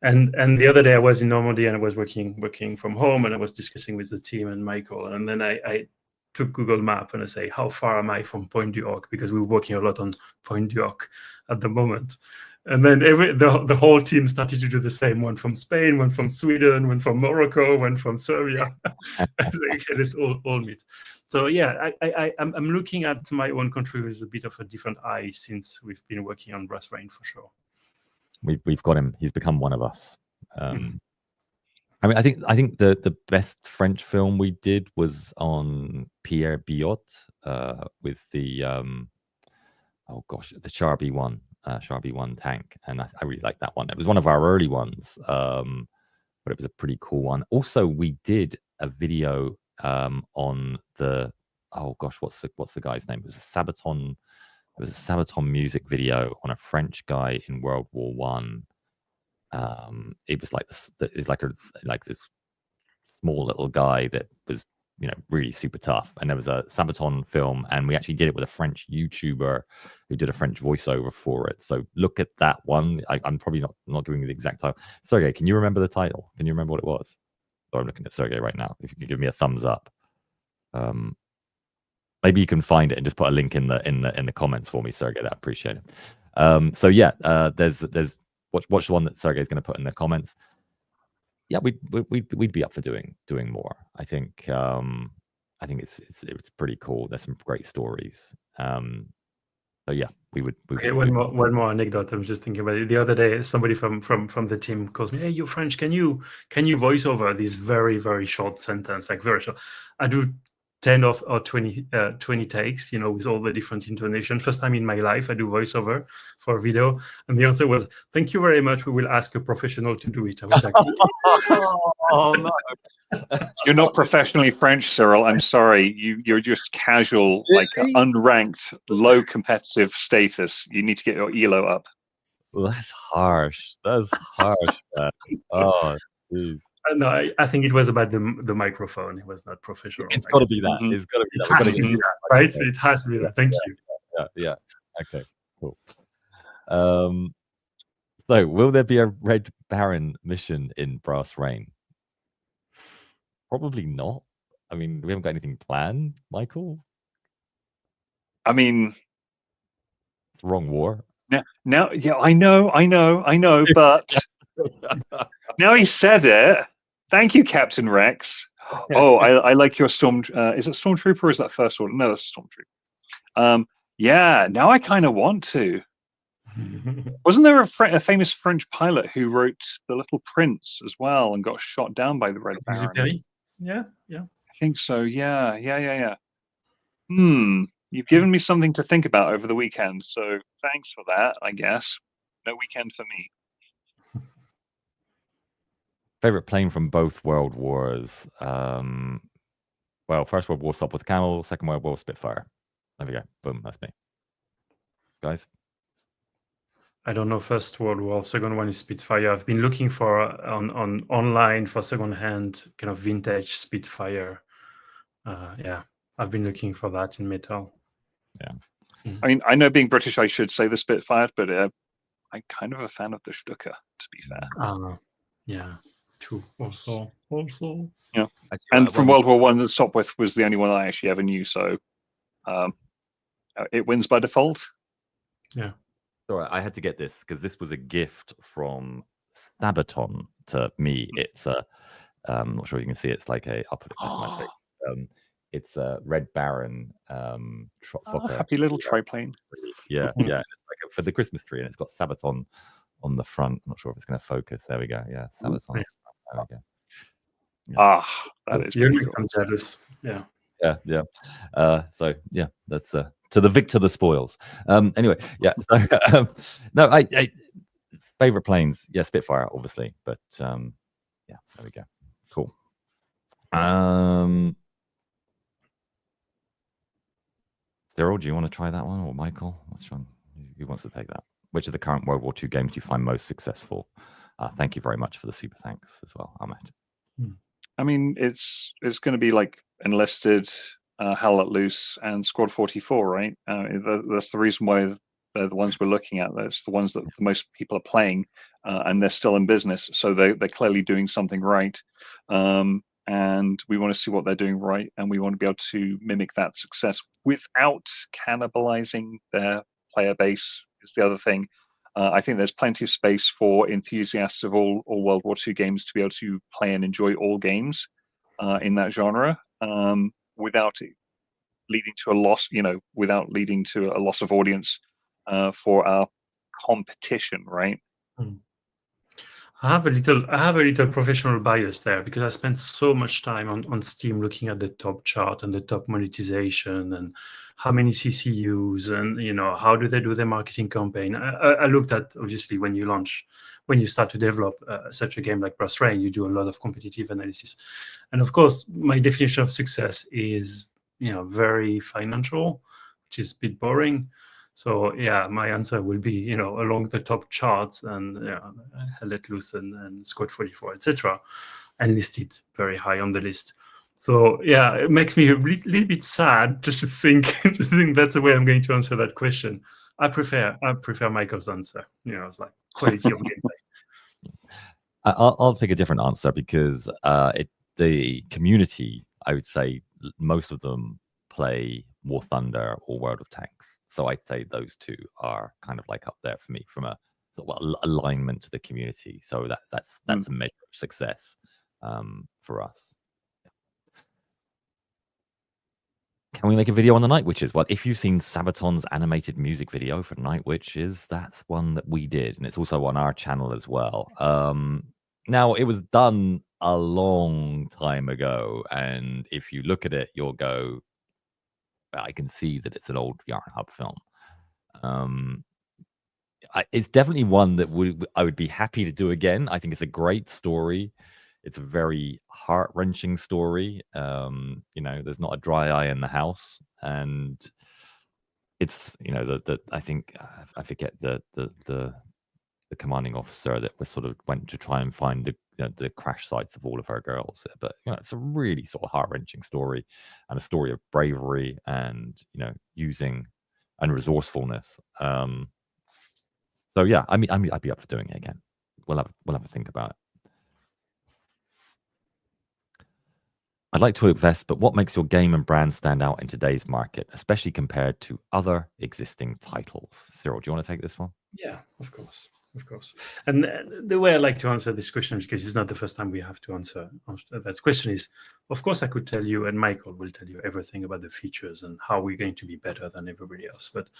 And the other day I was in Normandy and I was working from home, and I was discussing with the team and Michael, and then I took Google Map and I say, how far am I from Pointe du Hoc? Because we were working a lot on Pointe du Hoc at the moment. And then the whole team started to do the same. One from Spain, one from Sweden, one from Morocco, one from Serbia. I say, okay, let's all meet. So yeah, I'm looking at my own country with a bit of a different eye since we've been working on Brass Rain for sure. We've got him. He's become one of us. I mean, I think the best French film we did was on Pierre Biot with the the Char B1 tank, and I really like that one. It was one of our early ones, but it was a pretty cool one. Also, we did a video on the what's the guy's name? It was a Sabaton music video on a French guy in World War One. It was like this. It's like this small little guy that was really super tough. And there was a Sabaton film, and we actually did it with a French YouTuber who did a French voiceover for it. So look at that one. I'm probably not giving you the exact title. Sergey, can you remember the title? Can you remember what it was? So I'm looking at Sergey right now. If you could give me a thumbs up. Maybe you can find it and just put a link in the comments for me, Sergey. I'd appreciate it. So yeah, there's watch the one that Sergey's going to put in the comments. Yeah, we'd be up for doing more. I think it's pretty cool. There's some great stories. So yeah, we would. Okay, one more anecdote. I'm just thinking about it. The other day, somebody from the team calls me, "Hey, you're French. Can you voice over this very, very short sentence, like very short?" I do 10 or 20 takes, with all the different intonation. First time in my life I do voiceover for a video, and the answer was, "Thank you very much. We will ask a professional to do it." I was like, oh no. You're not professionally French, Cyril. I'm sorry. You're just casual, like unranked, low competitive status. You need to get your ELO up. Well, that's harsh. That's harsh, man. Oh, jeez. No, I think it was about the microphone. It was not professional. It's got to be that. It's got to be that. It has to be that, right? It has to be that. Thank you. Yeah. Okay. Cool. So, will there be a Red Baron mission in Brass Rain? Probably not. I mean, we haven't got anything planned, Michael. I mean, it's the wrong war. Now, yeah, I know, but now he said it. Thank you, Captain Rex. Oh, I like your storm. Is it Stormtrooper or is that First Order? No, that's Stormtrooper. Yeah, now I kind of want to. Wasn't there a famous French pilot who wrote The Little Prince as well and got shot down by the Red Baron? Yeah. I think so. Yeah. You've given me something to think about over the weekend, so thanks for that, I guess. No weekend for me. Favorite plane from both World Wars? Well, First World War Sopwith Camel, Second World War Spitfire. There we go. Boom, that's me. Guys? I don't know First World War. Second one is Spitfire. I've been looking for on online for second-hand kind of vintage Spitfire. I've been looking for that in metal. Yeah. I mean, I know being British, I should say the Spitfire, but I'm kind of a fan of the Stuka, to be fair. Yeah. True. Also. Yeah. And from World War One, the Sopwith was the only one I actually ever knew, so it wins by default. Yeah. Sorry, I had to get this because this was a gift from Sabaton to me. It's I'm not sure you can see it. It's like I'll put it next to my face. It's a Red Baron happy little triplane. Yeah. It's like for the Christmas tree, and it's got Sabaton on the front. I'm not sure if it's going to focus. There we go. Yeah, Sabaton. There we go. Yeah. That is. You're cool. I'm jealous. Yeah. So yeah, that's to the victor the spoils. Anyway, yeah. So, no, I favorite planes. Yeah, Spitfire, obviously, but yeah, there we go. Cool. Cyril, do you want to try that one, or Michael? Which one? Who wants to take that? Which of the current World War II games do you find most successful? Thank you very much for the super thanks as well, Ahmed. I mean, it's going to be like Enlisted, Hell Let Loose, and Squad 44, right? That's the reason why they're the ones we're looking at. That's the ones that the most people are playing, and they're still in business, so they're clearly doing something right. And we want to see what they're doing right, and we want to be able to mimic that success without cannibalizing their player base. Is the other thing. I think there's plenty of space for enthusiasts of all World War II games to be able to play and enjoy all games in that genre without it leading to a loss. Without leading to a loss of audience for our competition, right? I have a little professional bias there because I spent so much time on Steam looking at the top chart and the top monetization and how many CCUs and how do they do their marketing campaign. I looked at, obviously, when you start to develop such a game like Brass Rain, you do a lot of competitive analysis, and of course my definition of success is very financial, which is a bit boring. So yeah, my answer will be along the top charts and Hell Let Loose and Squad 44, etc., and listed very high on the list. So yeah, it makes me a little bit sad just to think that's the way I'm going to answer that question. I prefer Michael's answer. It's like quality of gameplay. I'll pick a different answer because the community, I would say, most of them play War Thunder or World of Tanks. So I'd say those two are kind of like up there for me from a sort of alignment to the community. So that's a measure of success for us. Can we make a video on the Night Witches? Well, if you've seen Sabaton's animated music video for Night Witches, that's one that we did, and it's also on our channel as well. Now, it was done a long time ago, and if you look at it, you'll go, I can see that it's an old Yarn Hub film. It's definitely one that I would be happy to do again. I think it's a great story. It's a very heart-wrenching story. There's not a dry eye in the house, and it's I think I forget the commanding officer that was sort of went to try and find the crash sites of all of her girls. But it's a really sort of heart-wrenching story, and a story of bravery and using and resourcefulness. So yeah, I'd be up for doing it again. We'll have a think about it. I'd like to invest, but what makes your game and brand stand out in today's market, especially compared to other existing titles? Cyril, do you want to take this one? Yeah, of course. And the way I like to answer this question, because it's not the first time we have to answer that question, is, of course, I could tell you, and Michael will tell you everything about the features and how we're going to be better than everybody else. But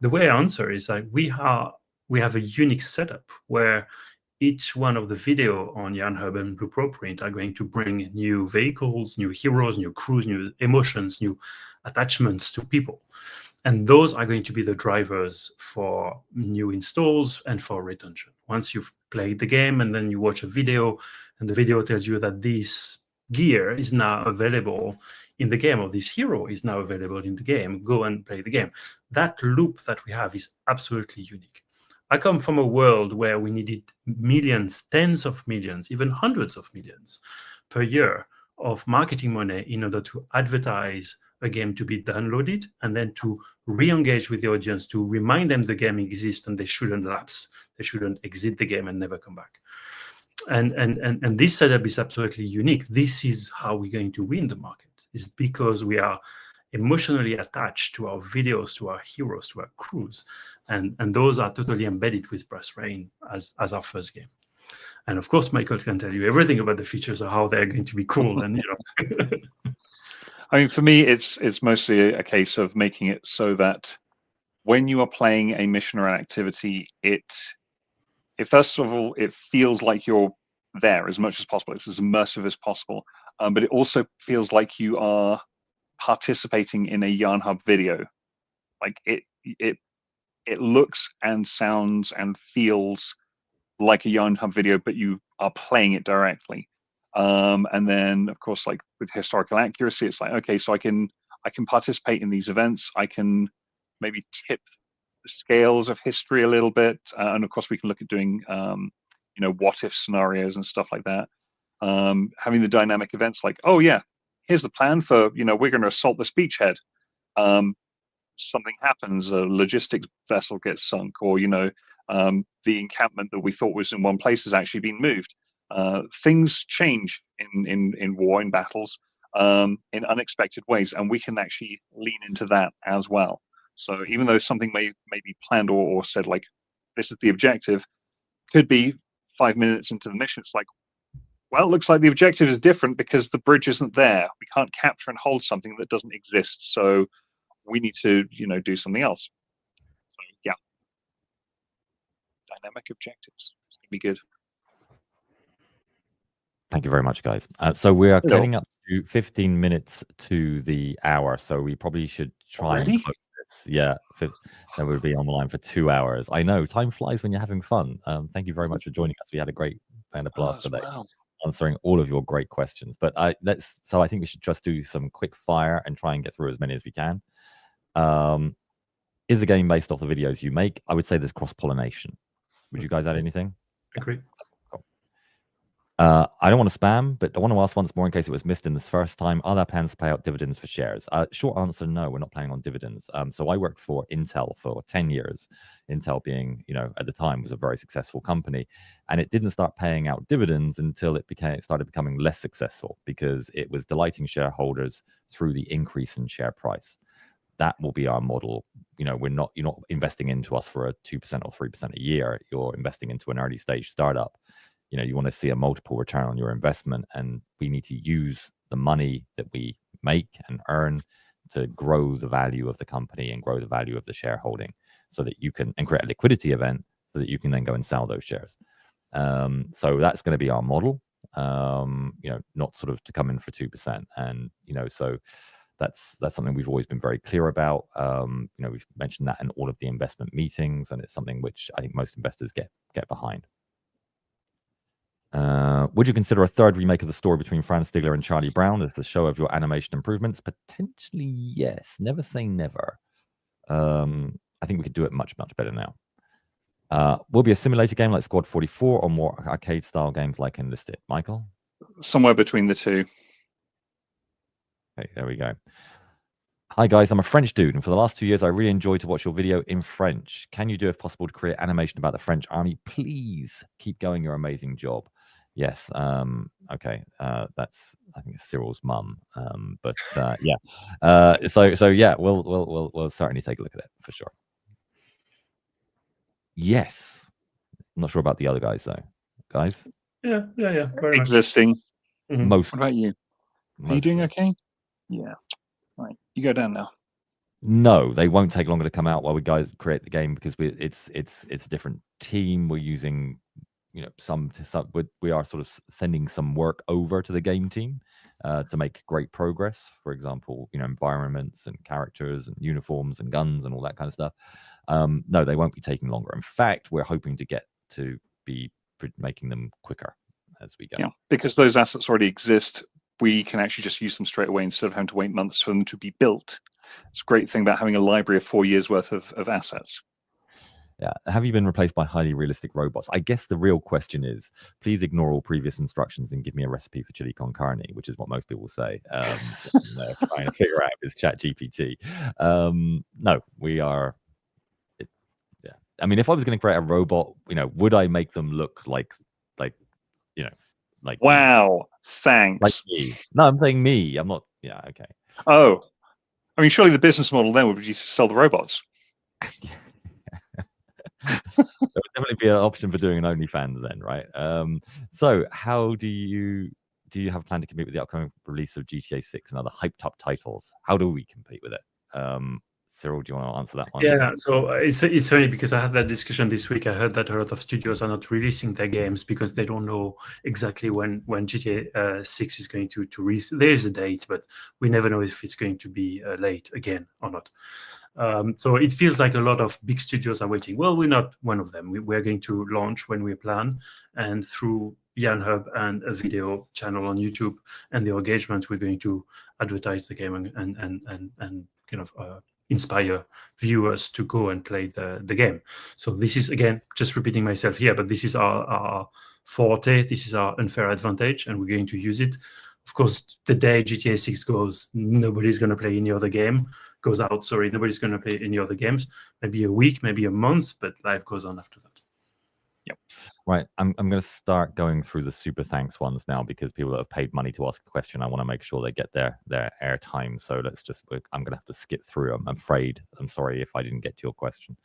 the way I answer is that we have a unique setup where each one of the video on Yarn Hub and Blueprint are going to bring new vehicles, new heroes, new crews, new emotions, new attachments to people. And those are going to be the drivers for new installs and for retention. Once you've played the game and then you watch a video and the video tells you that this gear is now available in the game, or this hero is now available in the game, go and play the game. That loop that we have is absolutely unique. I come from a world where we needed millions, tens of millions, even hundreds of millions per year of marketing money in order to advertise a game to be downloaded and then to re-engage with the audience, to remind them the game exists and they shouldn't lapse. They shouldn't exit the game and never come back. And this setup is absolutely unique. This is how we're going to win the market. It's because we are emotionally attached to our videos, to our heroes, to our crews. And those are totally embedded with Brass Rain as our first game. And of course, Michael can tell you everything about the features of how they're going to be cool. And I mean, for me, it's mostly a case of making it so that when you are playing a mission or an activity, it first of all, it feels like you're there as much as possible. It's as immersive as possible. But it also feels like you are participating in a Yarn Hub video. Like it looks and sounds and feels like a Yarn Hub video, but you are playing it directly. And then, of course, like with historical accuracy, it's like, okay, so I can participate in these events. I can maybe tip the scales of history a little bit, and of course, we can look at doing, what if scenarios and stuff like that. Having the dynamic events, like, oh yeah, here's the plan for, we're going to assault this beachhead. Something happens, a logistics vessel gets sunk, or the encampment that we thought was in one place has actually been moved. Things change in war, in battles, in unexpected ways, and we can actually lean into that as well. So even though something may be planned or said, like, this is the objective, could be 5 minutes into the mission, it's like, well, it looks like the objective is different because the bridge isn't there. We can't capture and hold something that doesn't exist. So we need to, do something else. So yeah, dynamic objectives. It's gonna be good. Thank you very much, guys. So we are getting up to 15 minutes to the hour, so we probably should try and close this. Yeah, then we'll be on the line for 2 hours. I know, time flies when you're having fun. Thank you very much for joining us. We had a blast today, answering all of your great questions. But I think we should just do some quick fire and try and get through as many as we can. Is the game based off the videos you make? I would say there's cross-pollination. Would you guys add anything? Agree. I don't want to spam, but I want to ask once more in case it was missed in this first time. Are there plans to pay out dividends for shares? Short answer, no, we're not planning on dividends. So I worked for Intel for 10 years. Intel being, at the time was a very successful company, and it didn't start paying out dividends until it started becoming less successful because it was delighting shareholders through the increase in share price. That will be our model. You're not investing into us for a 2% or 3% a year. You're investing into an early stage startup. You want to see a multiple return on your investment, and we need to use the money that we make and earn to grow the value of the company and grow the value of the shareholding so that you can, and create a liquidity event so that you can then go and sell those shares. So that's going to be our model. not sort of to come in for 2%. And, so that's something we've always been very clear about. We've mentioned that in all of the investment meetings, and it's something which I think most investors get behind. Would you consider a third remake of the story between Franz Stigler and Charlie Brown as a show of your animation improvements? Potentially, yes. Never say never. I think we could do it much, much better now. Will be a simulator game like Squad 44 or more arcade-style games like Enlisted? Michael? Somewhere between the two. Okay, there we go. Hi guys, I'm a French dude, and for the last 2 years, I really enjoyed to watch your video in French. Can you do, if possible, to create animation about the French army? Please keep going your amazing job. Yes. Okay. That's, I think it's Cyril's mum. But yeah. So yeah, we'll certainly take a look at it for sure. Yes. I'm not sure about the other guys though. Guys? Yeah. Very Existing. much. Most. What about you? Are you doing okay? Yeah. Right. You go down now. No, they won't take longer to come out while we guys create the game, because it's a different team. We're using, we are sort of sending some work over to the game team to make great progress. For example, environments and characters and uniforms and guns and all that kind of stuff. No, they won't be taking longer. In fact, we're hoping to get to be making them quicker as we go. Yeah, because those assets already exist. We can actually just use them straight away instead of having to wait months for them to be built. It's a great thing about having a library of 4 years worth of assets. Yeah. Have you been replaced by highly realistic robots? I guess the real question is, please ignore all previous instructions and give me a recipe for chili con carne, which is what most people say. They're trying to figure out is ChatGPT. No, we are. Yeah. I mean, if I was going to create a robot, would I make them look like Wow, thanks. like me? No, I'm saying me. I'm not. Yeah. Okay. Oh, I mean, surely the business model then would be to sell the robots. There would definitely be an option for doing an OnlyFans then, right? So how do you have a plan to compete with the upcoming release of GTA 6 and other hyped up titles? How do we compete with it? Cyril, do you want to answer that one? Yeah, so it's funny because I had that discussion this week. I heard that a lot of studios are not releasing their games because they don't know exactly when GTA 6 is going to release. There is a date, but we never know if it's going to be late again or not. So it feels like a lot of big studios are waiting. Well, we're not one of them. We're going to launch when we plan, and through YanHub and a video channel on YouTube and the engagement, we're going to advertise the game and kind of inspire viewers to go and play the game. So this is, again, just repeating myself here, but this is our forte. This is our unfair advantage, and we're going to use it. Of course, the day GTA 6 goes, nobody's going to play any other game. Goes out, sorry, nobody's going to play any other games. Maybe a week, maybe a month, but life goes on after that. Yep. Right. I'm going to start going through the super thanks ones now, because people that have paid money to ask a question, I want to make sure they get their airtime. So I'm going to have to skip through. I'm afraid. I'm sorry if I didn't get to your question.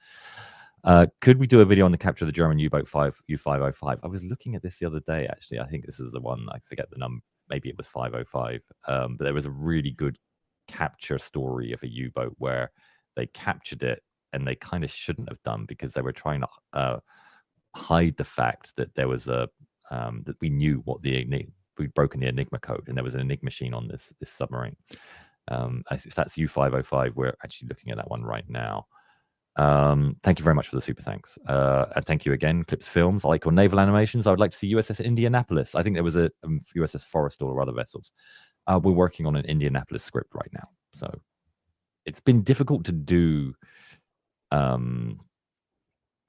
Could we do a video on the capture of the German U-boat U505? I was looking at this the other day, actually. I think this is the one. I forget the number. Maybe it was 505. But there was a really good capture story of a U-boat where they captured it, and they kind of shouldn't have done, because they were trying to hide the fact that there was that we knew what we'd broken the Enigma code, and there was an Enigma machine on this submarine. If that's U505, we're actually looking at that one right now. Thank you very much for the super thanks. And thank you again, Clips Films. I like your naval animations. I would like to see USS Indianapolis. I think there was a USS Forrestal or other vessels. We're working on an Indianapolis script right now. So it's been difficult to do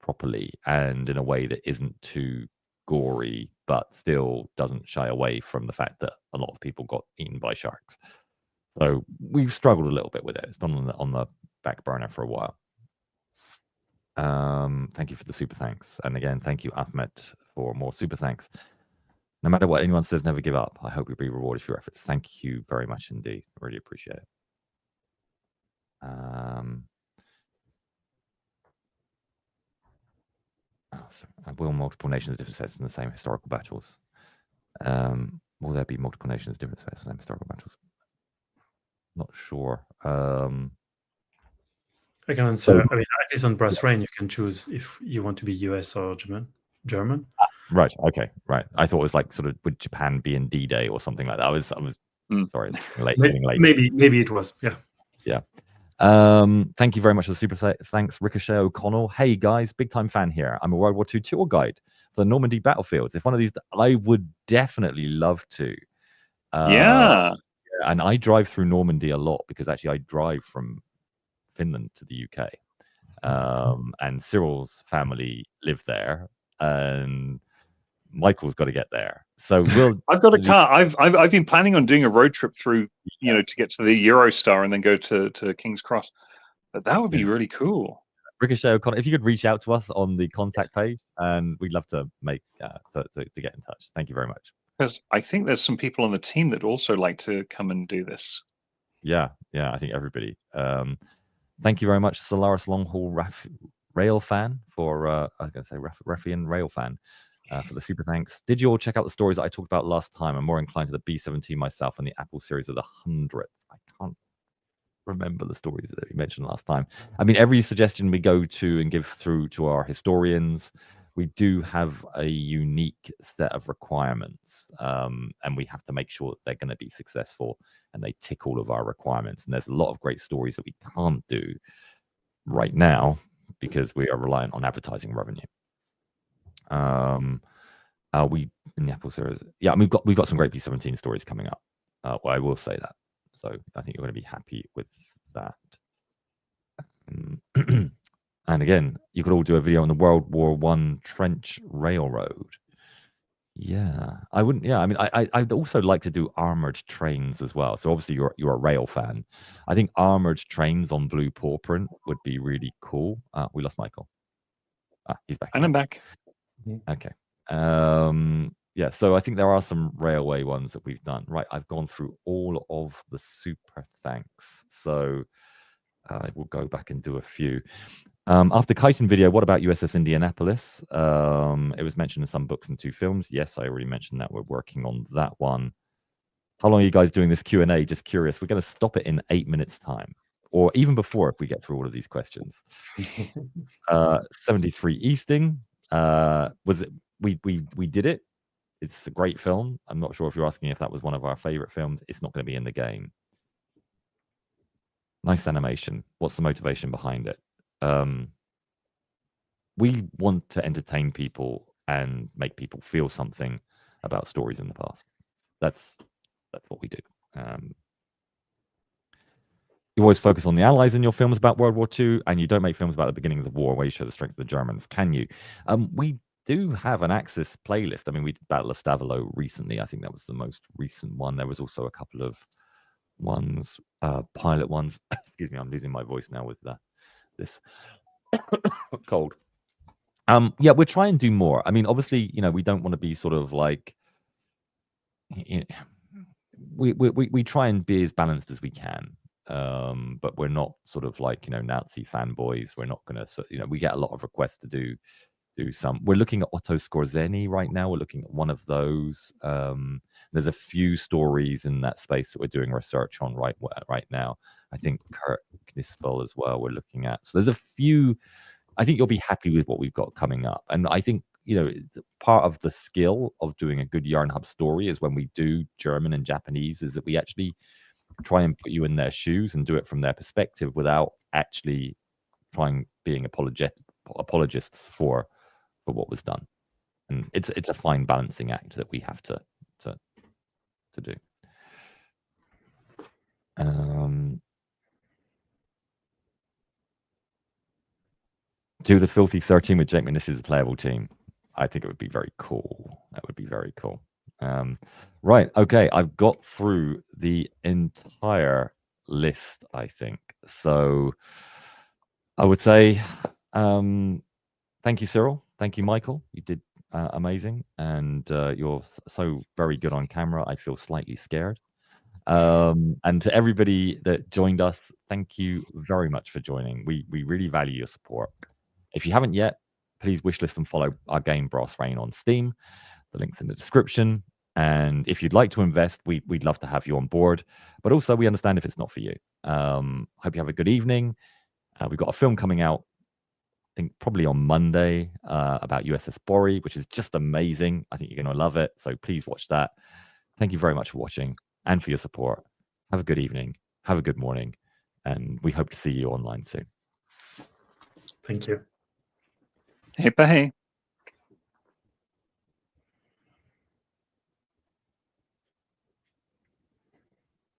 properly and in a way that isn't too gory, but still doesn't shy away from the fact that a lot of people got eaten by sharks. So we've struggled a little bit with it. It's been on the back burner for a while. Thank you for the super thanks. And again, thank you, Ahmed, for more super thanks. No matter what anyone says, never give up. I hope you'll be rewarded for your efforts. Thank you very much indeed. I really appreciate it. Will multiple nations of different sets in the same historical battles? Will there be multiple nations of different sets in the same historical battles? Not sure. I can answer. I mean, at least on Brass Rain, you can choose if you want to be US or German. Right. Okay. Right. I thought it was like sort of would Japan be in D-Day or something like that. I was sorry, getting late. Maybe it was. Yeah. Yeah. Thank you very much for the super thanks, Ricochet O'Connell. Hey guys, big time fan here. I'm a World War II tour guide for the Normandy battlefields. If one of these, I would definitely love to. Yeah. And I drive through Normandy a lot because actually I drive from Finland to the UK. And Cyril's family live there, and Michael's got to get there. So I've got a car. I've been planning on doing a road trip through, to get to the Eurostar and then go to King's Cross. But that would be really cool. Ricochet O'Connor, if you could reach out to us on the contact page, and we'd love to make to get in touch. Thank you very much. Because I think there's some people on the team that also like to come and do this. Yeah, I think everybody. Thank you very much, Solaris Longhaul Rail fan for I was going to say Raffian Rail fan for the super thanks. Did you all check out the stories that I talked about last time? I'm more inclined to the B-17 myself and the Apple series of the 100th. I can't remember the stories that we mentioned last time. I mean, every suggestion we go to and give through to our historians, we do have a unique set of requirements, and we have to make sure that they're going to be successful and they tick all of our requirements. And there's a lot of great stories that we can't do right now because we are reliant on advertising revenue. We in the Apple series, yeah, and we've got some great B-17 stories coming up. Well, I will say that. So I think you're going to be happy with that. And again, you could all do a video on the World War I trench railroad. Yeah, I wouldn't. Yeah, I mean, I'd also like to do armored trains as well. So obviously, you're a rail fan. I think armored trains on blue paw print would be really cool. We lost Michael. He's back. And I'm back. Okay. Yeah, so I think there are some railway ones that we've done. Right, I've gone through all of the super thanks. So I will go back and do a few. After Chiton video, what about USS Indianapolis? It was mentioned in some books and 2 films. Yes, I already mentioned that. We're working on that one. How long are you guys doing this Q&A? Just curious. We're going to stop it in 8 minutes time, or even before if we get through all of these questions. 73 Easting. Was it? We did it. It's a great film. I'm not sure if you're asking if that was one of our favorite films. It's not going to be in the game. Nice animation. What's the motivation behind it? We want to entertain people and make people feel something about stories in the past. That's what we do. You always focus on the Allies in your films about World War II, and you don't make films about the beginning of the war where you show the strength of the Germans, can you? We do have an Axis playlist. I mean, we did Battle of Stavelot recently. I think that was the most recent one. There was also a couple of ones, pilot ones. Excuse me, I'm losing my voice now with this cold. Yeah, we're trying to do more. I mean, obviously, we don't want to be sort of like, we try and be as balanced as we can. But we're not sort of like, Nazi fanboys. We're not going to, we get a lot of requests to do some. We're looking at Otto Skorzeny right now. We're looking at one of those. There's a few stories in that space that we're doing research on right now. I think Kurt Knispel as well we're looking at. So there's a few. I think you'll be happy with what we've got coming up. And I think, part of the skill of doing a good Yarn Hub story is when we do German and Japanese is that we actually try and put you in their shoes and do it from their perspective without actually being apologists for what was done. And it's a fine balancing act that we have to do. Do the Filthy 13 with Jake This is a playable team. I think it would be very cool. That would be very cool. Right. Okay. I've got through the entire list, I think. So I would say thank you, Cyril. Thank you, Michael. You did amazing. And you're so very good on camera. I feel slightly scared. And to everybody that joined us, thank you very much for joining. We really value your support. If you haven't yet, please wishlist and follow our game Brass Rain on Steam. The link's in the description. And if you'd like to invest, we'd love to have you on board. But also, we understand if it's not for you. Hope you have a good evening. We've got a film coming out think probably on Monday, about USS Bori, which is just amazing. I think you're going to love it. So please watch that. Thank you very much for watching and for your support. Have a good evening. Have a good morning. And we hope to see you online soon. Thank you. Hey,